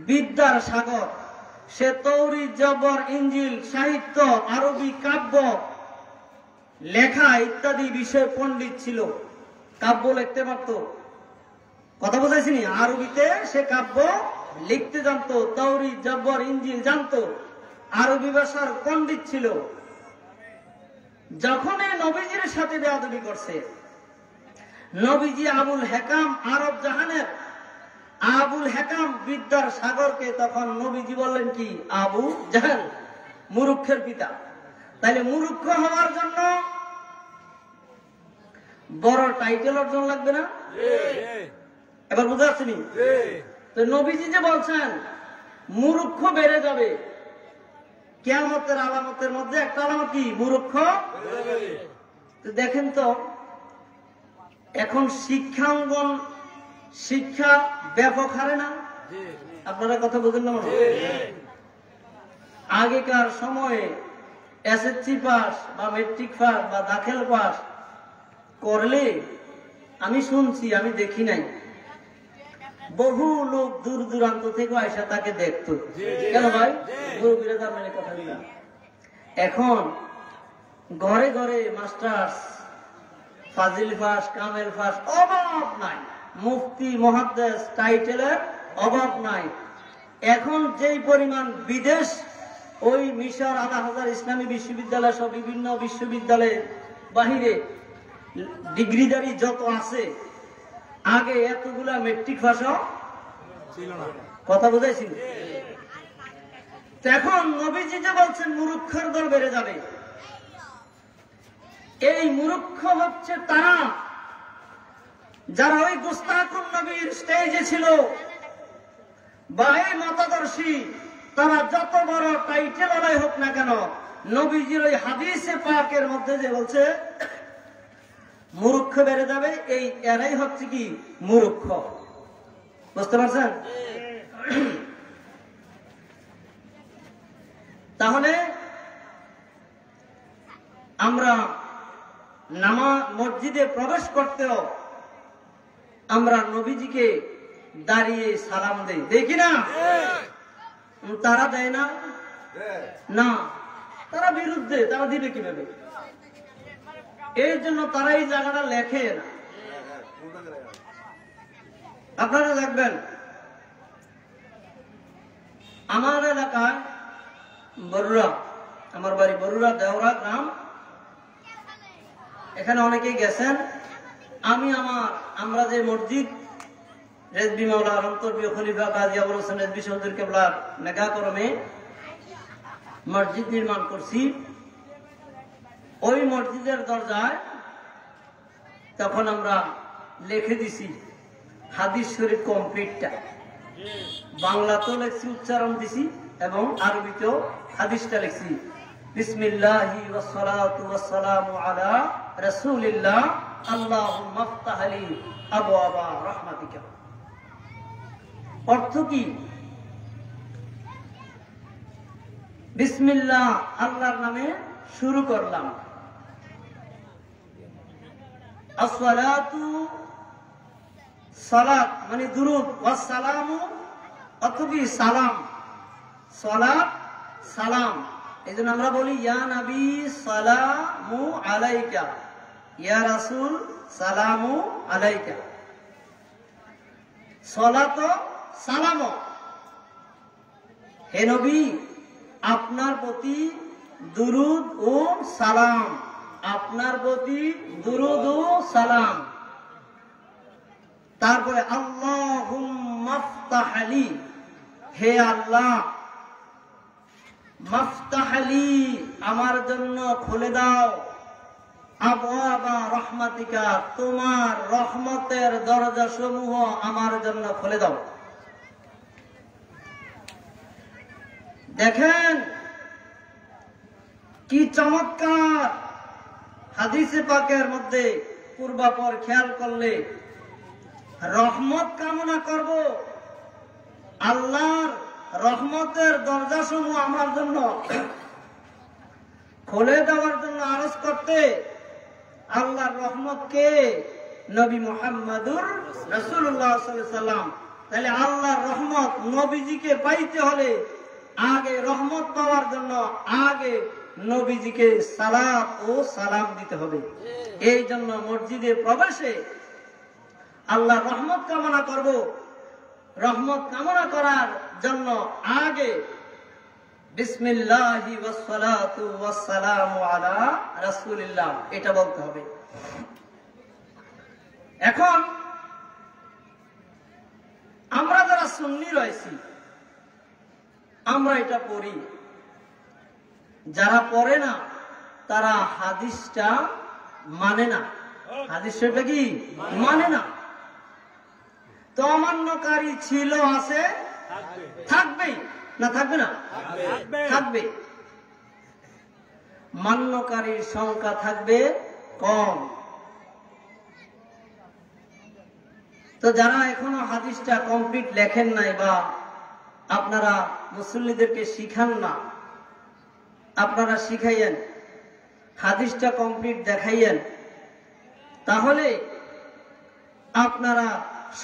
বিদ্যার সাগর। সে তৌরিত, জবর, ইঞ্জিল, সাহিত্য, আরবি কাব্য লেখা ইত্যাদি বিষয়ে পণ্ডিত ছিল। কাব্য লিখতে পারত, কথা বোঝাইছি নি? আরবিতে সে কাব্য লিখতে জানতো, তৌরিত, জবর, ইঞ্জিল জানতো, আরবি ভাষার পণ্ডিত ছিল। যখন এই নবীজির সাথে বেয়াদবি করছে, নবীজি আবুল হেকাম আরব জাহানের, আবুল হেকাম বিদ্যার সাগরকে তখন নবীজি বললেন কি? আবু জাহেল, মুরুক্ষের পিতা। তাইলে মুরুক্ষ হওয়ার জন্য বড় টাইটেল অর্জন লাগবে না? এবার বুঝতে পারছেন? তো নবীজি যে বলছেন মুরুক্ষ বেড়ে যাবে, কিয়ামতের আলামতের মধ্যে একটা আলামত কি? মুরুক্ষ। তো দেখেন তো এখন শিক্ষাঙ্গন, শিক্ষা ব্যাপক হারে না? আপনারা কথা বুঝেন না? আগেকার সময়ে এসএসসি পাস বা মেট্রিক পাস বা দাখিল পাস করলে, আমি শুনছি, আমি দেখি নাই, বহু লোক দূর দূরান্ত থেকে আয়সা তাকে দেখতো। কেন ভাই? কথা দিলাম। এখন ঘরে ঘরে মাস্টার্স, ফাজিল ফাস, কামেল ফাস, অভাব নাই। মুফতি, মুহাদ্দিস টাইটেলের অভাব নাই। এখন যেই পরিমাণ বিদেশ, ওই মিশর, আধা হাজার ইসলামী বিশ্ববিদ্যালয় সব বিভিন্ন বিশ্ববিদ্যালয়ের বাহিরে ডিগ্রিদারি যত আছে, আগে এতগুলা মেট্রিক ভাষা ছিল না। কথা বুঝাইছিল? এখন নবীজি যে বলছেন মুরুক্ষের দল বেড়ে যাবে, এই মুরুক্ষ হচ্ছে তারা যারা ওই গুস্তাখুন নবীর স্টেজে ছিল বা এই মতাদর্শী, তারা যত বড় টাইটেল ওলাই হোক না কেন, নবীজির ওই হাদিসে পাকের মধ্যে যে বলছে মুরুক্ষ বেড়ে যাবে, এই এরাই হচ্ছে কি? মুরুক্ষ। বুঝতে পারছেন? তাহলে আমরা মসজিদে প্রবেশ করতেও আমরা নবীজিকে দাঁড়িয়ে সালাম দেই, দেখি না? তারা দেয় না? না, তারা বিরুদ্ধে, তারা দিবে কিভাবে? এই জন্য তারা এই জায়গাটা লেখে না। আপনারা দেখবেন আমার এলাকায় বরুড়া, আমার বাড়ি বরুড়া দেওরা গ্রাম, এখানে অনেকেই গেছেন। আমরা যে মসজিদ রেজবি মাওলা অন্তর্বীয় খলিফা কাজী আবুল হোসেন রেজবি হুজুর কেবলার মেঘাকরমে মসজিদ নির্মাণ করছি, ওই মসজিদের দরজায় তখন আমরা লিখে দিছি হাদিস শরীফ কমপ্লিটটা, বাংলাতেও লিখছি, উচ্চারণ দিছি, এবং আরবিতেও হাদিসটা লিখছি। বিসমিল্লাহি ওয়াসসালাতু ওয়াসসালামু আলা রাসূলিল্লাহ, আল্লাহুম্মা ইফতাহ লি আবওয়াবা রাহমাতিকা। অর্থ কি? বিসমিল্লাহ, আল্লাহর নামে শুরু করলাম। আসসালাতু, সালাত মানে দুরূদ, ওয়াসসালামু অর্থ কি? সালাম। সালাত, সালাম। এজন্য আমরা বলি ইয়া নবী সালামু আলাইকা, ইয়া রাসূল সালামু আলাইকা। সালাত, সালাম। হে নবী, আপনার প্রতি দুরূদ ও সালাম, আপনার প্রতি দুরূদ ও সালাম। তারপরে আল্লাহুম্মা ইফতাহ লি, হে আল্লাহ, মাফতাহ লি, আমার জন্য খুলে দাও, আবওয়াবা রাহমাতিকা, তোমার রহমতের দরজা সমূহ আমার জন্য খুলে দাও। দেখেন কি চমৎকার হাদিসে পাকের মধ্যে পূর্বাপর খেয়াল করলে, রহমত কামনা করব, আল্লাহর রহমতের দরজা সমূহ আমার জন্য খুলে দেওয়ার জন্য আরজ করতে, আল্লাহর রহমতকে নবী মুহাম্মাদুর রাসূলুল্লাহ সাল্লাল্লাহু আলাইহি ওয়াসাল্লাম। তাহলে আল্লাহর রহমত নবীজিকে পাইতে হলে আগে রহমত পাওয়ার জন্য আগে নবীজিকে সালাত ও সালাম দিতে হবে। এই জন্য মসজিদে প্রবেশে আল্লাহর রহমত কামনা করব। রহমত কামনা করার জন্য আগে বিসমিল্লাহি ওয়াসসালাতু ওয়াসসালামু আলা রাসূলিল্লাহ এটা বলতে হবে। এখন আমরা যারা সুন্নি রয়েছি আমরা এটা পড়ি, যারা পড়ে না তারা হাদিসটা মানে না। হাদিসটা কি মানে না? তো অমান্যকারী ছিল, আছে, থাকবেই না? থাকবে না? থাকবে। মান্যকারীর সংখ্যা থাকবে কম। তো যারা এখনো হাদিসটা কমপ্লিট লেখেন নাই বা আপনারা মুসল্লিদেরকে শিখান না, আপনারা শিখাইয়েন, হাদিসটা কমপ্লিট দেখাইয়েন, তাহলে আপনারা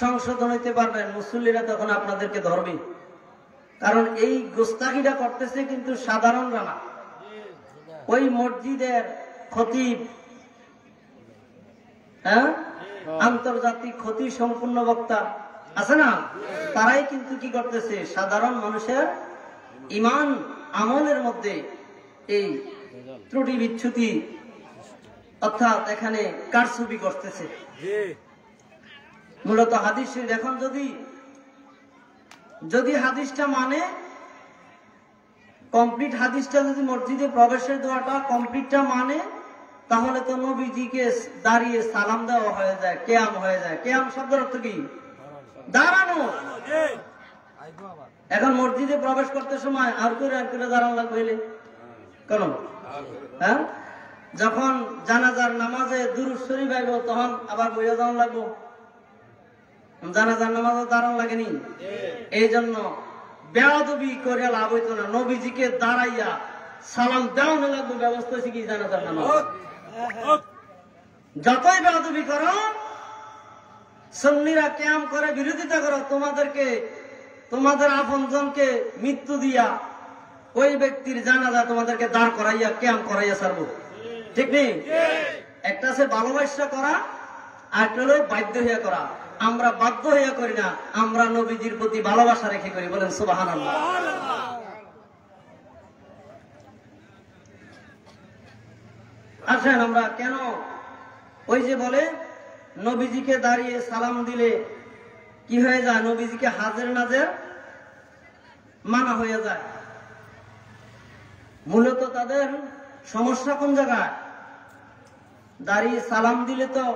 সংশোধন হইতে পারবেন। মুসল্লিরা তখন আপনাদেরকে ধরবে। কারণ এই গোস্তাখিটা করতেছে কিন্তু সাধারণরা না, ওই মসজিদের খতিব, হ্যাঁ, আন্তর্জাতিক ক্ষতি সম্পূর্ণ বক্তা আছে না, তারাই কিন্তু কি করতেছে সাধারণ মানুষের ঈমান আমলের মধ্যে এই ত্রুটি বিচ্যুতি অর্থাৎ এখানে কারসুবি করতেছে। মূলত হাদিস এখন যদি হাদিসটা মানে কমপ্লিট, হাদিসটা যদি মসজিদে প্রবেশের দোয়াটা কমপ্লিটটা মানে, তাহলে তো নবীজিকে দাঁড়িয়ে সালাম দেওয়া হয়ে যায়, কিয়াম হয়ে যায়। কিয়াম শব্দের অর্থ কি? দাঁড়ানো। এখন মসজিদে প্রবেশ করতে সময় আর করে দাঁড়ানো লাগবে কেন? হ্যাঁ, যখন জানাজার নামাজে দুরূদ শরীফ আইব তখন আবার বইয়া যাওয়া লাগবো। জানাজার নামাজে দাঁড়ানো লাগেনি। এই জন্য বেয়াদবি করে লাভ হইতো না, নবীজিকে দাঁড়াইয়া সালাম দেওয়া লাগবে। ব্যবস্থা হয়েছে কি জানাজার নামাজ? যতই বেয়াদবি করো, সুন্নিরা কিয়াম করে বিরোধিতা করো, তোমাদের আপনজনকে মৃত্যু দিয়া ওই ব্যক্তির জানাজা তোমাদেরকে দাঁড় করাইয়া কিয়াম করাইয়া ছাড়বো। ঠিক নেই? একটা আছে ভালোবাসা করা, আর একটা হলো বাধ্য হইয়া করা। আমরা বাধ্য হইয়া করি না, আমরা নবীজির প্রতি ভালোবাসা রেখে করি। বলেন সুবহানাল্লাহ। আসেন আমরা কেন ওই যে বলে নবীজিকে দাঁড়িয়ে সালাম দিলে কি হয়ে যায়? নবীজিকে হাজের নাজের মানা হয়ে যায়। মূলত তাদের সমস্যা কোন জায়গায়? দাঁড়িয়ে সালাম দিলে তো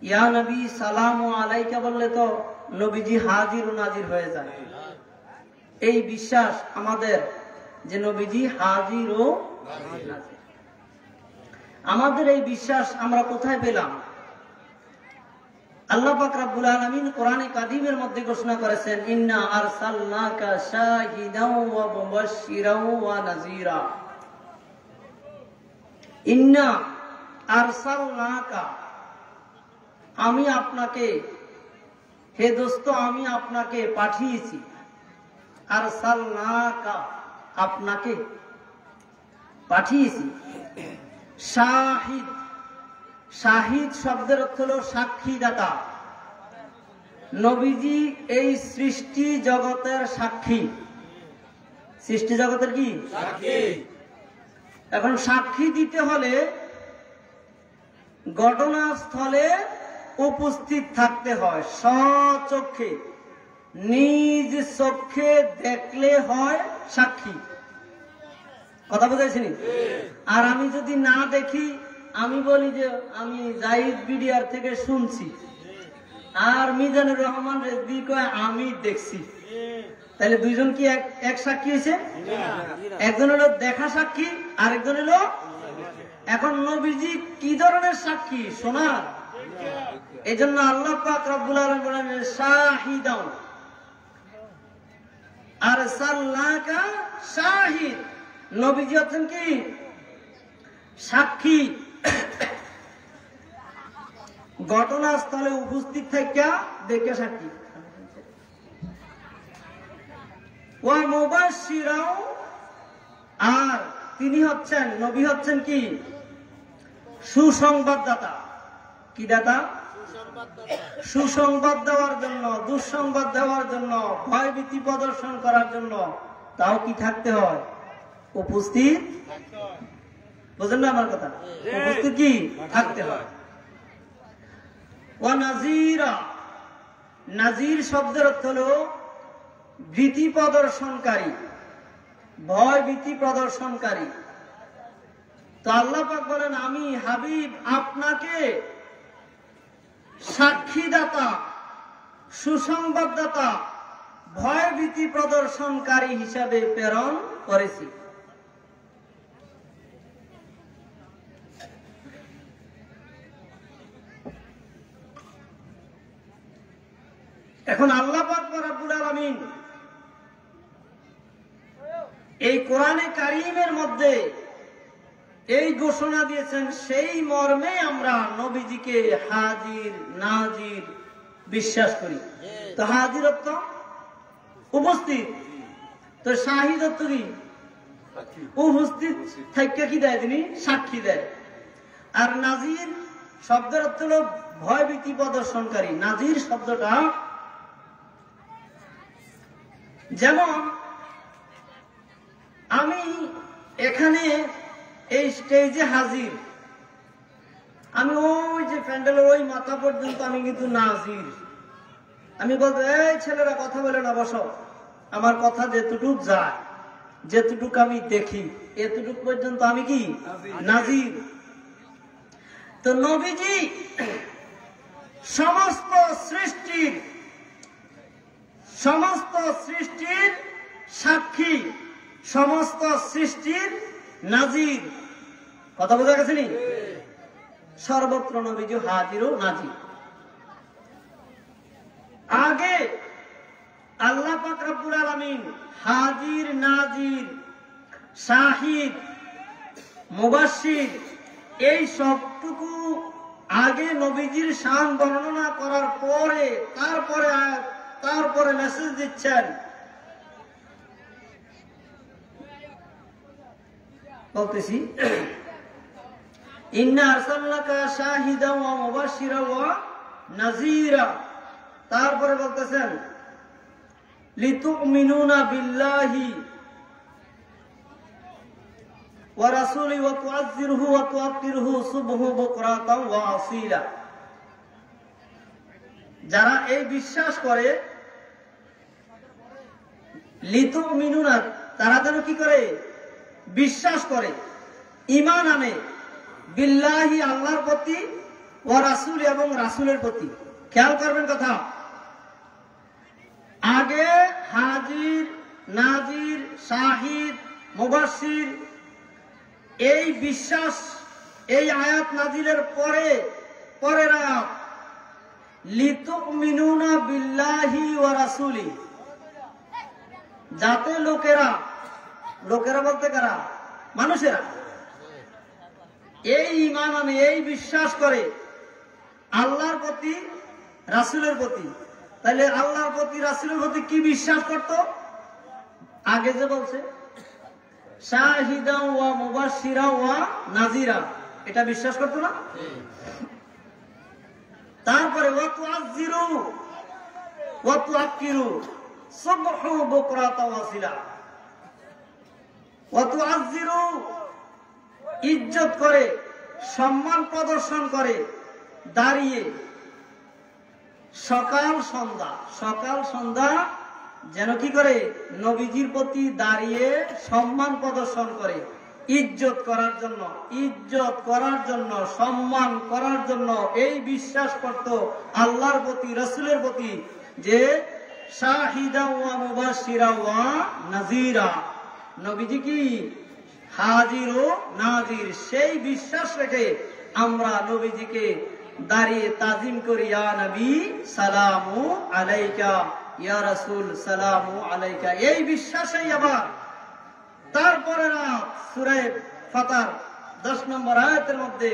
ইয়া নবী সালাম আলাইকা বললে তো নবীজি হাজির ও নাজির হয়ে যায়। এই বিশ্বাস আমাদের যে নবীজি হাজির ও নাজির। আমাদের এই বিশ্বাস আমরা কোথায় পেলাম? আল্লাহ পাক রব্বুল আলামিন কোরআনে কাদিমের মধ্যে ঘোষণা করেছেন, ইন্না আরসালনাকা শাহিদাও ওয়া মুবাশশিরাও ওয়া নাযীরা। ইন্না আরসালনাকা, আমি আপনাকে, হে দোস্ত আমি আপনাকে পাঠিয়েছি। আরসালনাকা, আপনাকে পাঠিয়েছি। শাহিদ, শাহিদ শব্দের অর্থ হলো সাক্ষীদাতা। নবীজি এই সৃষ্টি জগতের সাক্ষী। সৃষ্টি জগতের কি সাক্ষী? এখন সাক্ষী দিতে হলে ঘটনাস্থলে উপস্থিত থাকতে হয়, স্বচক্ষে নিজ চোখে দেখলে হয় সাক্ষী। কথা বুঝাইছিনি? আর আমি যদি না দেখি, আমি বলি যে আমি জাহিদ বিডিআর থেকে শুনছি, আর মিজানুর রহমান রেজভী কয় আমি দেখছি, তাহলে দুইজন কি এক সাক্ষী হয়েছে? একজন হলো দেখা সাক্ষী, আরেকজন হলো। এখন নবীজি কি ধরনের সাক্ষী? শোনার। এই জন্য আল্লাহ পাক রব্বুল আলামিন বলেন শাহিদাও, আরসালনাকা শাহিদ। নবীজি হচ্ছেন কি সাক্ষী। ঘটনাস্থলে উপস্থিত থেকে দেখে সাক্ষী। ওয়া মুবাশশিরাও, আর তিনি হচ্ছেন নবী, হচ্ছেন কি সুসংবাদদাতা। কি দাতা? সুসংবাদ দেওয়ার জন্য, দুঃসংবাদ দেওয়ার জন্য, ভয়ভীতি প্রদর্শন করার জন্য তাও কি থাকতে হয়? উপস্থিত। বুঝলেন না আমার কথা? উপস্থিত কি থাকতে হয়। ওয়া নাযীরা, নাযীর শব্দের অর্থ হলো ভীতি প্রদর্শনকারী, ভয় ভীতি প্রদর্শনকারী। তো আল্লাহ পাক বলেন, আমি হাবিব আপনাকে সাক্ষীদাতা, সুসংবাদদাতা, ভয় ভীতি প্রদর্শনকারী হিসাবে প্রেরণ করেছি। এখন আল্লাহ পাক রব্বুল আলামিন এই কোরআনে কারীমের মধ্যে এই ঘোষণা দিয়েছেন, সেই মর্মে আমরা নবীজিকে হাজির নাজির বিশ্বাস করি। তো হাজির অর্থ উপস্থিত, তো শাহিদ অর্থ কি? উপস্থিত থেকে কি দেয়? তিনি সাক্ষী দেয়। আর নাজির শব্দের অর্থ হল ভয়ভীতি প্রদর্শনকারী। নাজির শব্দটা যেমন আমি এখানে এই স্টেজে হাজির, আমি ওই যে প্যান্ডেলের ওই মাথা পর্যন্ত আমি কিন্তু নাজির। আমি বলবো, এই ছেলেরা কথা বলে না, বসো। আমার কথা যেতটুক যায়, যেতটুক আমি দেখি, এতটুক পর্যন্ত আমি কি নাজির। তো নবীজি সমস্ত সৃষ্টির সাক্ষী, সমস্ত সৃষ্টির নাজির। কথা বোঝা গেছে নি? সর্বত্র নবীজি হাজির ও নাজির। আগে আল্লাহ পাক রব্বুল আলামিন হাজির, নাজির, শাহিদ, মুবাশশির এই সবটুকু আগে নবীজির শান বর্ণনা করার পরে তারপরে মেসেজ দিচ্ছেন। বলতেছি, ইন্না আরসালনাকা শাহিদান ওয়া মুবাশশিরান ওয়া নাযীরা। তারপরে বলতেছেন, লিতুমিনুনা বিল্লাহি ওয়া রাসূলি ওয়া তুআযযিরুহু ওয়া তুআক্কিরুহু সুবহু বুকরাতান ওয়া আসীলা। যারা এই বিশ্বাস করে, লিতুমিনুনা, তারা যেন কি করে? বিশ্বাস করে, ঈমান আনে, বিল্লাহি আল্লাহর প্রতি, ওয়া রাসূল এবং রাসূলের প্রতি। খেয়াল করবেন কথা, আগে হাজির, নাজির, শাহিদ, মুবাশশির এই বিশ্বাস, এই আয়াত নাজিলের পরের আয়াত লিতুমিনুনা বিল্লাহি ওয়া রাসূলি, যাতে লোকেরা বলতে কারা? মানুষেরা এই ঈমান আনে, এই বিশ্বাস করে আল্লাহর প্রতি, রাসূলের প্রতি। তাহলে আল্লাহর প্রতি, রাসূলের প্রতি কি বিশ্বাস করত? আগে যে বলছে শাহিদা ওয়া মুবাশশিরা ওয়া নাযীরা, এটা বিশ্বাস করতো না? তারপরে ওয়া তুআযযিরু ওয়া তুআক্কিরু সুবহু বুকরাতা ওয়া আসীলা। ওয়া তুআযযিরু ইজ্জত করে, সম্মান প্রদর্শন করে, দাঁড়িয়ে সকাল সন্ধ্যা যেন কি করে? নবীজির প্রতি দাঁড়িয়ে সম্মান প্রদর্শন করে, ইজ্জত করার জন্য, সম্মান করার জন্য এই বিশ্বাস করত আল্লাহর প্রতি, রাসূলের প্রতি, যে শাহিদা ওয়া মুবাশশিরা ওয়া নাযীরা, নবীজি কি হাজির ও নাজির। সেই বিশ্বাস রেখে আমরা নবীজিকে দাঁড়িয়ে তাজিম করি, ইয়া নবী সালামু আলাইকা, ইয়া রাসূল সালামু আলাইকা। এই বিশ্বাসেই আবার তারপরে সূরা ফাতির 10 নম্বর আয়াতের মধ্যে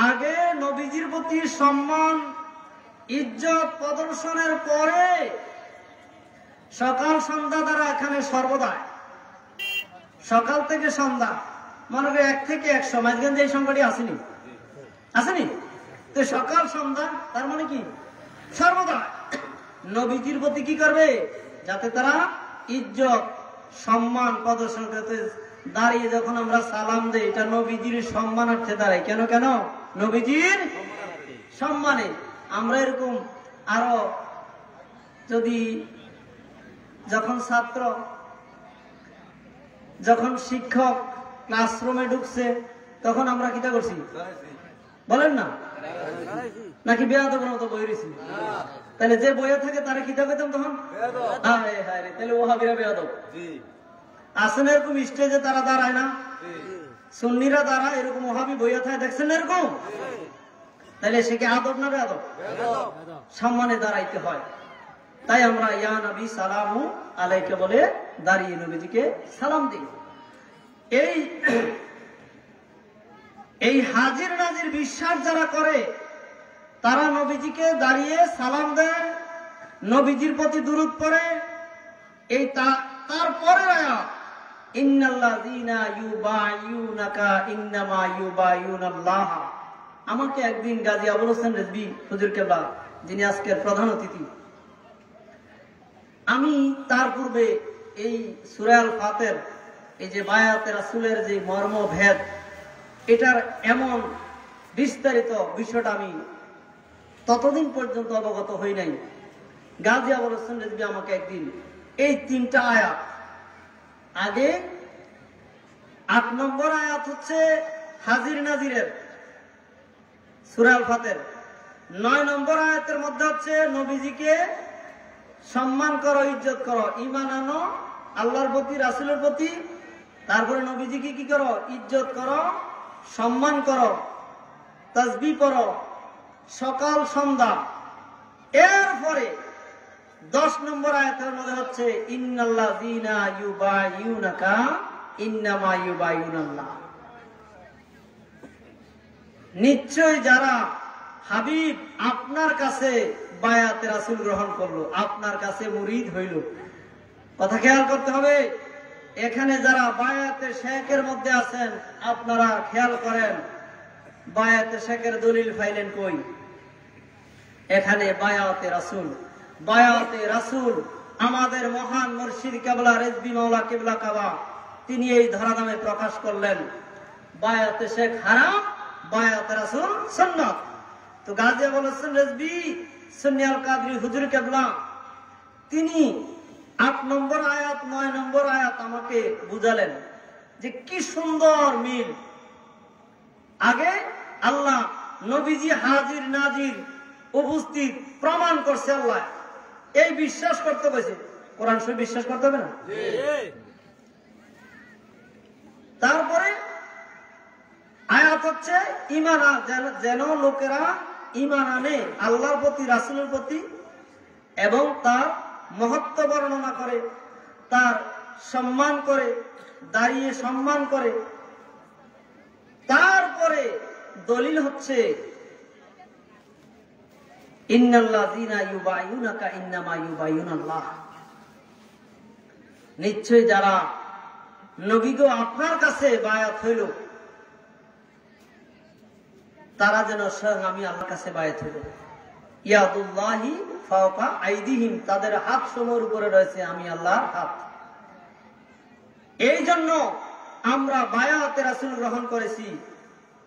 আগে নবীজির প্রতি সম্মান ইজ্জত প্রদর্শনের পরে সকাল সন্ধ্যা দ্বারা এখানে সর্বদাই সকাল থেকে সন্ধ্যা মনে করি 1 থেকে 100 মাঝখানে এই সংখ্যাটি আসেনি আসেনি তো সকাল সন্ধ্যা তার মানে কি সর্বদা নবীজির প্রতি কি করবে যাতে তারা ইজ্জত সম্মান প্রদর্শন করতে দাঁড়িয়ে যখন আমরা সালাম দেই এটা নবীজির সম্মানার্থে দাঁড়াই কেন কেন নবীজির সম্মানে আমরা এরকম আরো যদি যখন ছাত্র যখন শিক্ষক ক্লাসরুমে ঢুকছে তখন আমরা কিটা করছি বলেন না নাকি বেয়াদবের মতো বই রয়েছি তাহলে যে বইয়ে থাকে তারা কিতা পেতাম তখন তাহলে ওহাবিরা বেয়াদব আসেন এরকম স্টেজে তারা দাঁড়ায় না সুন্নিরা দাঁড়ায় এরকম ওহাবি বইয়া থাকে দেখছেন না এরকম তাহলে সে কি আদব না বেয়াদব সম্মানে দাঁড়াইতে হয় তাই আমরা ইয়া নবী সালামু আলাইকা বলে দাঁড়িয়ে নবীজিকে সালাম দিই এই হাজির নাজির বিশ্বাস যারা করে তারা নবীজিকে দাঁড়িয়ে সালাম দেয় নবীজির প্রতি দুরূদ পড়ে এই তারপরে আয়াত ইন্নাল্লাযীনা ইউবাইউনাকা ইন্নামা ইউবাইউনাল্লাহ আমাকে একদিন গাজী আবুল হোসেন রিজভী হুজুর কেবলা যিনি আজকের প্রধান অতিথি আমি তার পূর্বে এই সূরা আল ফাতির এই যে বায়াতে রাসূলের যে মর্মভেদ এটার এমন বিস্তারিত বিষয়টা আমি ততদিন পর্যন্ত অবগত হই নাই গাজী আবুল হোসেন রিজভী আমাকে একদিন এই 3টা আয়াত আগে 8 নম্বর আয়াত হচ্ছে হাজির নাজিরের সূরা আল ফাতির 9 নম্বর আয়াতের মধ্যে হচ্ছে নবীজিকে সম্মান করো ইজ্জত করো ঈমান আনো আল্লাহর প্রতি রাসূলের প্রতি তারপরে নবীজিকে কি করো ইজ্জত করো সম্মান করো তাসবিহ পড়ো সকাল সন্ধ্যা এরপরে 10 নম্বর আয়াতের মধ্যে হচ্ছে ইন্নাল্লাযীনা ইউবাইউনাকা ইন্নামা ইউবাইউনাল্লাহ নিশ্চয় যারা হাবিব আপনার কাছে বায়াতে রাসূল গ্রহণ করলো আপনার কাছে মুরিদ হইল কথা খেয়াল করতে হবে এখানে যারা বায়াতে শেখের মধ্যে আছেন আপনারা খেয়াল করেন বায়াতে শেখের দলিল ফাইলেন কই এখানে বায়াতে রাসূল আমাদের মহান মুর্শিদ কেবলা রেজবি মাওলা কিবলা কাবা তিনি এই ধরাধামে প্রকাশ করলেন বায়াতে শেখ হারাম বায়াতে রাসূল সুন্নাত তো গাজী আবুল হোসেন রেজবি সুন্নি আল কাদরি হুজুর কেবলা তিনি 8 নম্বর আয়াত 9 নম্বর আয়াত আমাকে বুঝালেন যে কি সুন্দর মিল আগে আল্লাহ নবীজি হাজির নাজির উপস্থিত প্রমাণ করছে আল্লাহ এই বিশ্বাস করতে কইছে কোরআন শরীফ বিশ্বাস করতে হবে না তারপরে আয়াত হচ্ছে ঈমান যেন লোকেরা ঈমান আনে আল্লাহর প্রতি রাসূলের প্রতি এবং তার মহত্ব বর্ণনা করে তার সম্মান করে দাঁড়িয়ে সম্মান করে তারপরে দলিল হচ্ছে ইন্নাল্লাযীনা ইউবাইউনাকা ইন্নামা ইউবাইউনাল্লাহ নিশ্চয় যারা নবী গো আপনার কাছে বায়াত হইল তারা যেন স্বয়ং আমি আল্লাহর কাছে বায়াত হইল ইয়াদুল্লাহি ফাওকা আইদিহিম তাদের হাত সমূহের উপরে রয়েছে আমি আল্লাহর হাত এই জন্য আমরা বায়াতে রাসূল গ্রহণ করেছি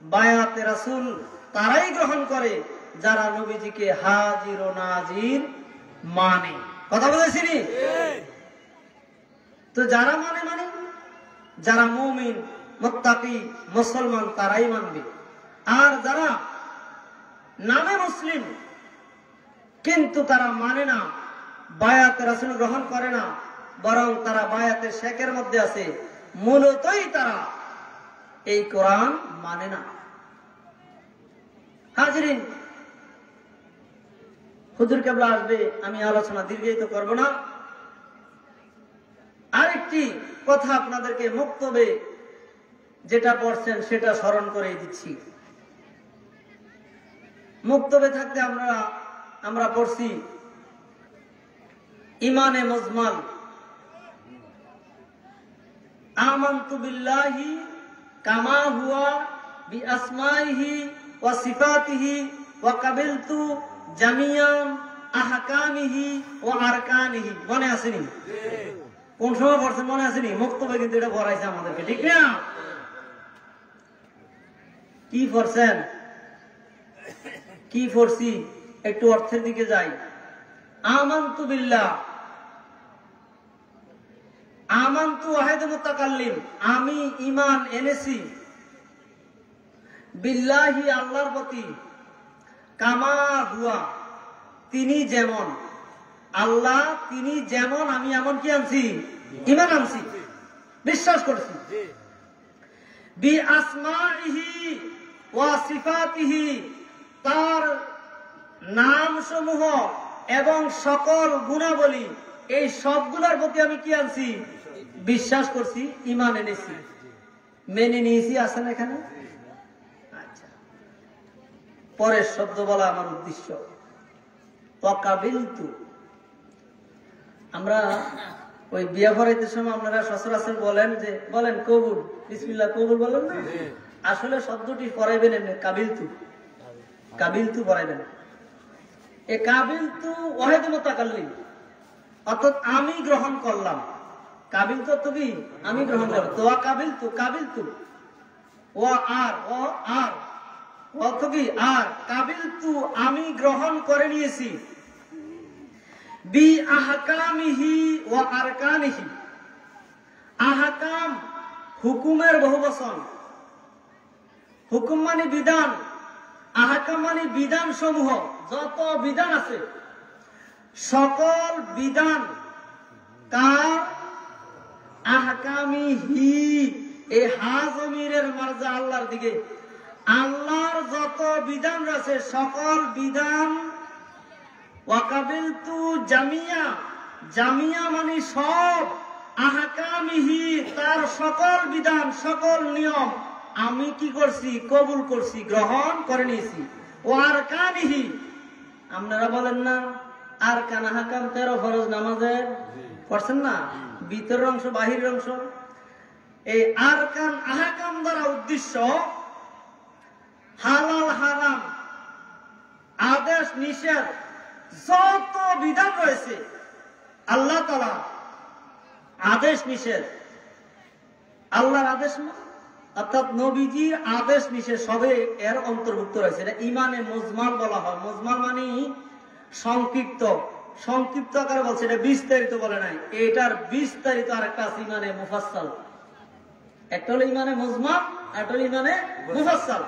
বায়াতে রাসূল তারাই গ্রহণ করে যারা নবীজিকে হাজির ও নাজির মানে কথা বলেছি তো যারা মানে যারা মুমিন মুত্তাকি মুসলমান তারাই মানবে আর যারা নামে মুসলিম কিন্তু তারা মানে না বায়াতে রাসূল গ্রহণ করে না বরং তারা বায়াতে শেখের মধ্যে আছে মূলতই তারা এই কোরআন মানে না হাজিরিন হুজুর কেবলা আসবে আমি আলোচনা দীর্ঘায়িত করব না আরেকটি কথা আপনাদেরকে মুক্তবে যেটা পড়ছেন সেটা স্মরণ করে দিচ্ছি মুক্তবে থাকতে আমরা পড়ছি ইমানে মুজমাল, আমানতু বিল্লাহি কামা হুয়া বিআসমাইহি ওয়া সিফাতিহি ওয়া কাবিলতু জামিয়ান আহকামিহি ওয়া আরকানিহি। মনে আসেনি? কোন সময় পড়ছেন মনে আসেনি? মুক্তবে কিন্তু এটা পড়াইছে আমাদেরকে, ঠিক না? কি পড়ছেন? কি পড়ছি? একটু অর্থের দিকে যাই। আমানতু বিল্লাহ, আমানতু ওয়াহিদ মুতাকাল্লিম, আমি ঈমান এনেছি, বিল্লাহি আল্লাহর প্রতি, কামা হুয়া তিনি যেমন, আল্লাহ তিনি যেমন আমি এমন কি আনছি? ঈমান আনছি, বিশ্বাস করছি। বি আসমাইহি ওয়া সিফাতিহি, তার নাম সমূহ এবং সকল গুণাবলী, এই সবগুলোর প্রতি আমি কি আনছি? বিশ্বাস করছি, ঈমান এনেছি, মেনে নিয়েছি। আছেন এখানে? আচ্ছা, পরের শব্দ বলা আমার উদ্দেশ্য। ওয়াকাবিলতু, আমরা ওই বিয়া ভরাইতে সময় আপনারা সচরাচর বলেন যে বলেন কবুল, বিসমিল্লাহ কবুল বলেন না? আসলে শব্দটি পড়াইবেন এমনি কাবিলতু, কাবিলতু পড়াইবেন। এ কাবিলতু ওয়াহিদ মুতাকাল্লিম, অর্থাৎ আমি গ্রহণ করলাম। কাবিলতু তো কি? আমি গ্রহণ করলাম। তো কাবিলতু, কাবিলতু ও আর, ও আর অর্থ কি? আর কাবিলতু আমি গ্রহণ করে নিয়েছি, বি আহকামিহি ওয়া আরকানিহি। আহকাম হুকুমের বহুবচন, হুকুম মানে বিধান, আহকাম মানে বিধান সমূহ, যত বিধান আছে সকল বিধান কার? আহকামিহি, এই হা জমিরের মারজা আল্লাহর দিকে। আল্লাহর যত বিধান আছে সকল বিধান। ওয়াকাবিলতু জামিয়া, জামিয়া মানে সব, আহকামিহি তার সকল বিধান সকল নিয়ম আমি কি করছি? কবুল করছি, গ্রহণ করে নিয়েছি। ও আরকানিহি, আপনারা বলেন না আরকান আহকাম 13 ফরজ নামাজের করছেন না? ভিতরের অংশ বাহিরের অংশ। এই আরকান আহকাম দ্বারা উদ্দেশ্য হালাল হারাম, আদেশ নিষেধ, যত বিধান রয়েছে আল্লাহ তাআলা আদেশ নিষেধ, আল্লাহর আদেশ অর্থাৎ নবীজির আদেশ নিষেধ সবে এর অন্তর্ভুক্ত রয়েছে। এটা ইমানে মুজমাল বলা হয়। মুজমাল মানে সংক্ষিপ্ত, সংক্ষিপ্ত আকারে বলছে, এটা বিস্তারিত বলে নাই। এটার বিস্তারিত আরেকটা আছে ইমানে মুফাসসাল। একটা হলো ইমানে মুজমাল, একটা হলো ইমানে মুফাসসাল।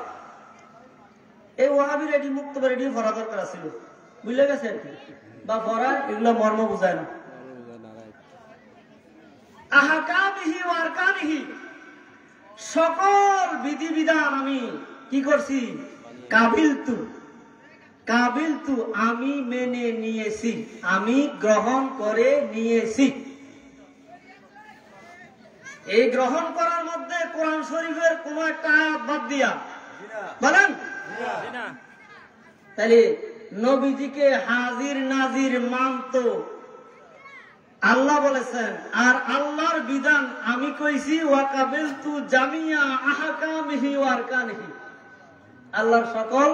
এই ওয়াহাবির এটি মুক্ত করে এটি পড়া দরকার ছিল, বুঝলে গেছে? বা পড়া এগুলো মর্ম বুঝায় না। আহকামিহি ওয়া আরকানিহি, সকল বিধিবিধান আমি কি করছি? কাবিলতু, কাবিলতু আমি মেনে নিয়েছি, আমি গ্রহণ করে নিয়েছি। এই গ্রহণ করার মধ্যে কোরআন শরীফের কোন একটা আয়াত বাদ দিয়া বলেন? তাহলে নবীজিকে হাজির নাজির মানতো আল্লাহ বলেছেন, আর আল্লাহর বিধান আমি কইছি ওয়াকাবিলতু জামিয়া আহকামিহি ওয়া আরকানিহি, আল্লাহর সকল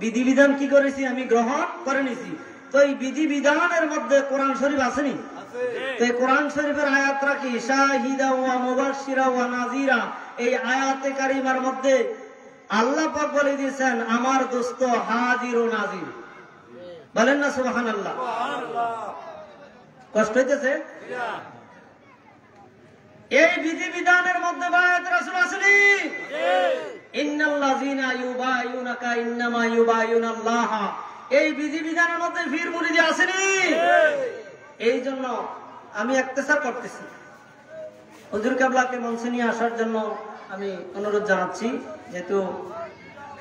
বিধিবিধান কি করেছি? আমি গ্রহণ করে নিয়েছি। তো এই বিধিবিধানের মধ্যে কোরআন শরীফ আসেনি? তো এই কোরআন শরীফের আয়াতরা কি? শাহিদা ওয়া মুবাশশিরা ওয়া নাযিরা, এই আয়াতে কারিমার মধ্যে আল্লাহ পাক বলে দিয়েছেন আমার দোস্ত হাজির ও নাজির। বলেন না সুবহানাল্লাহ? কষ্ট হইতেছে? এই বিধিবিধানের মধ্যে বায়াত রাসূল আসেনি? ইন্নাল্লাযীনা ইউবাইয়ুনাকা ইন্নামা ইউবাইয়ুনাল্লাহ, এই বিধিবিধানের মধ্যে ফির মুরিদি আসেনি? এই জন্য আমি ইখতিসার করতেছি। হুজুর কেবলাকে মঞ্চে নিয়ে আসার জন্য আমি অনুরোধ জানাচ্ছি, যেহেতু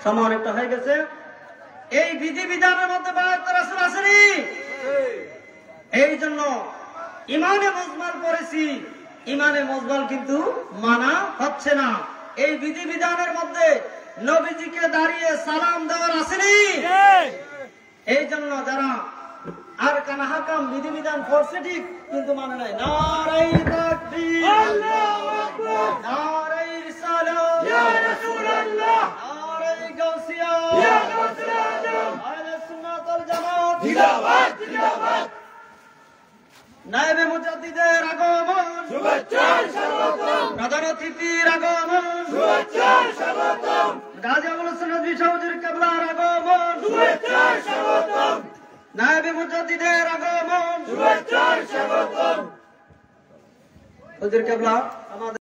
সময় অনেকটা হয়ে গেছে। এই বিধিবিধানের মধ্যে বায়াত রাসূল আসেনি, এই জন্য ইমানে মুজমাল পড়েছি, ইমানে মুজমাল কিন্তু মানা হচ্ছে না। এই বিধিবিধানের মধ্যে নবীজিকে দাঁড়িয়ে সালাম দেওয়ার আসেনি। এই জন্য যারা আর কানা হাকাম বিধিবিধান পড়ছে ঠিক কিন্তু মানে নাই। নারাই তাকবীর, আল্লাহু আকবার, নারাই রিসালাত, ইয়া রাসূলুল্লাহ, নারাই গাউসিয়া, ইয়া গাউসুল আজম, আহলে সুন্নাত ওয়াল জামাত জিন্দাবাদ জিন্দাবাদ। নায়েবে মুজাদ্দিদের আগমন, শুভেচ্ছা স্বাগতম। প্রধান অতিথির আগমন, শুভেচ্ছা স্বাগতম। গাজী আবুল হাসান নদভী হুজুর কিবলার আগমন, শুভেচ্ছা স্বাগতম। নায়েবে মুজাদ্দিদের আগমন, শুভেচ্ছা স্বাগতম। হুজুর কিবলা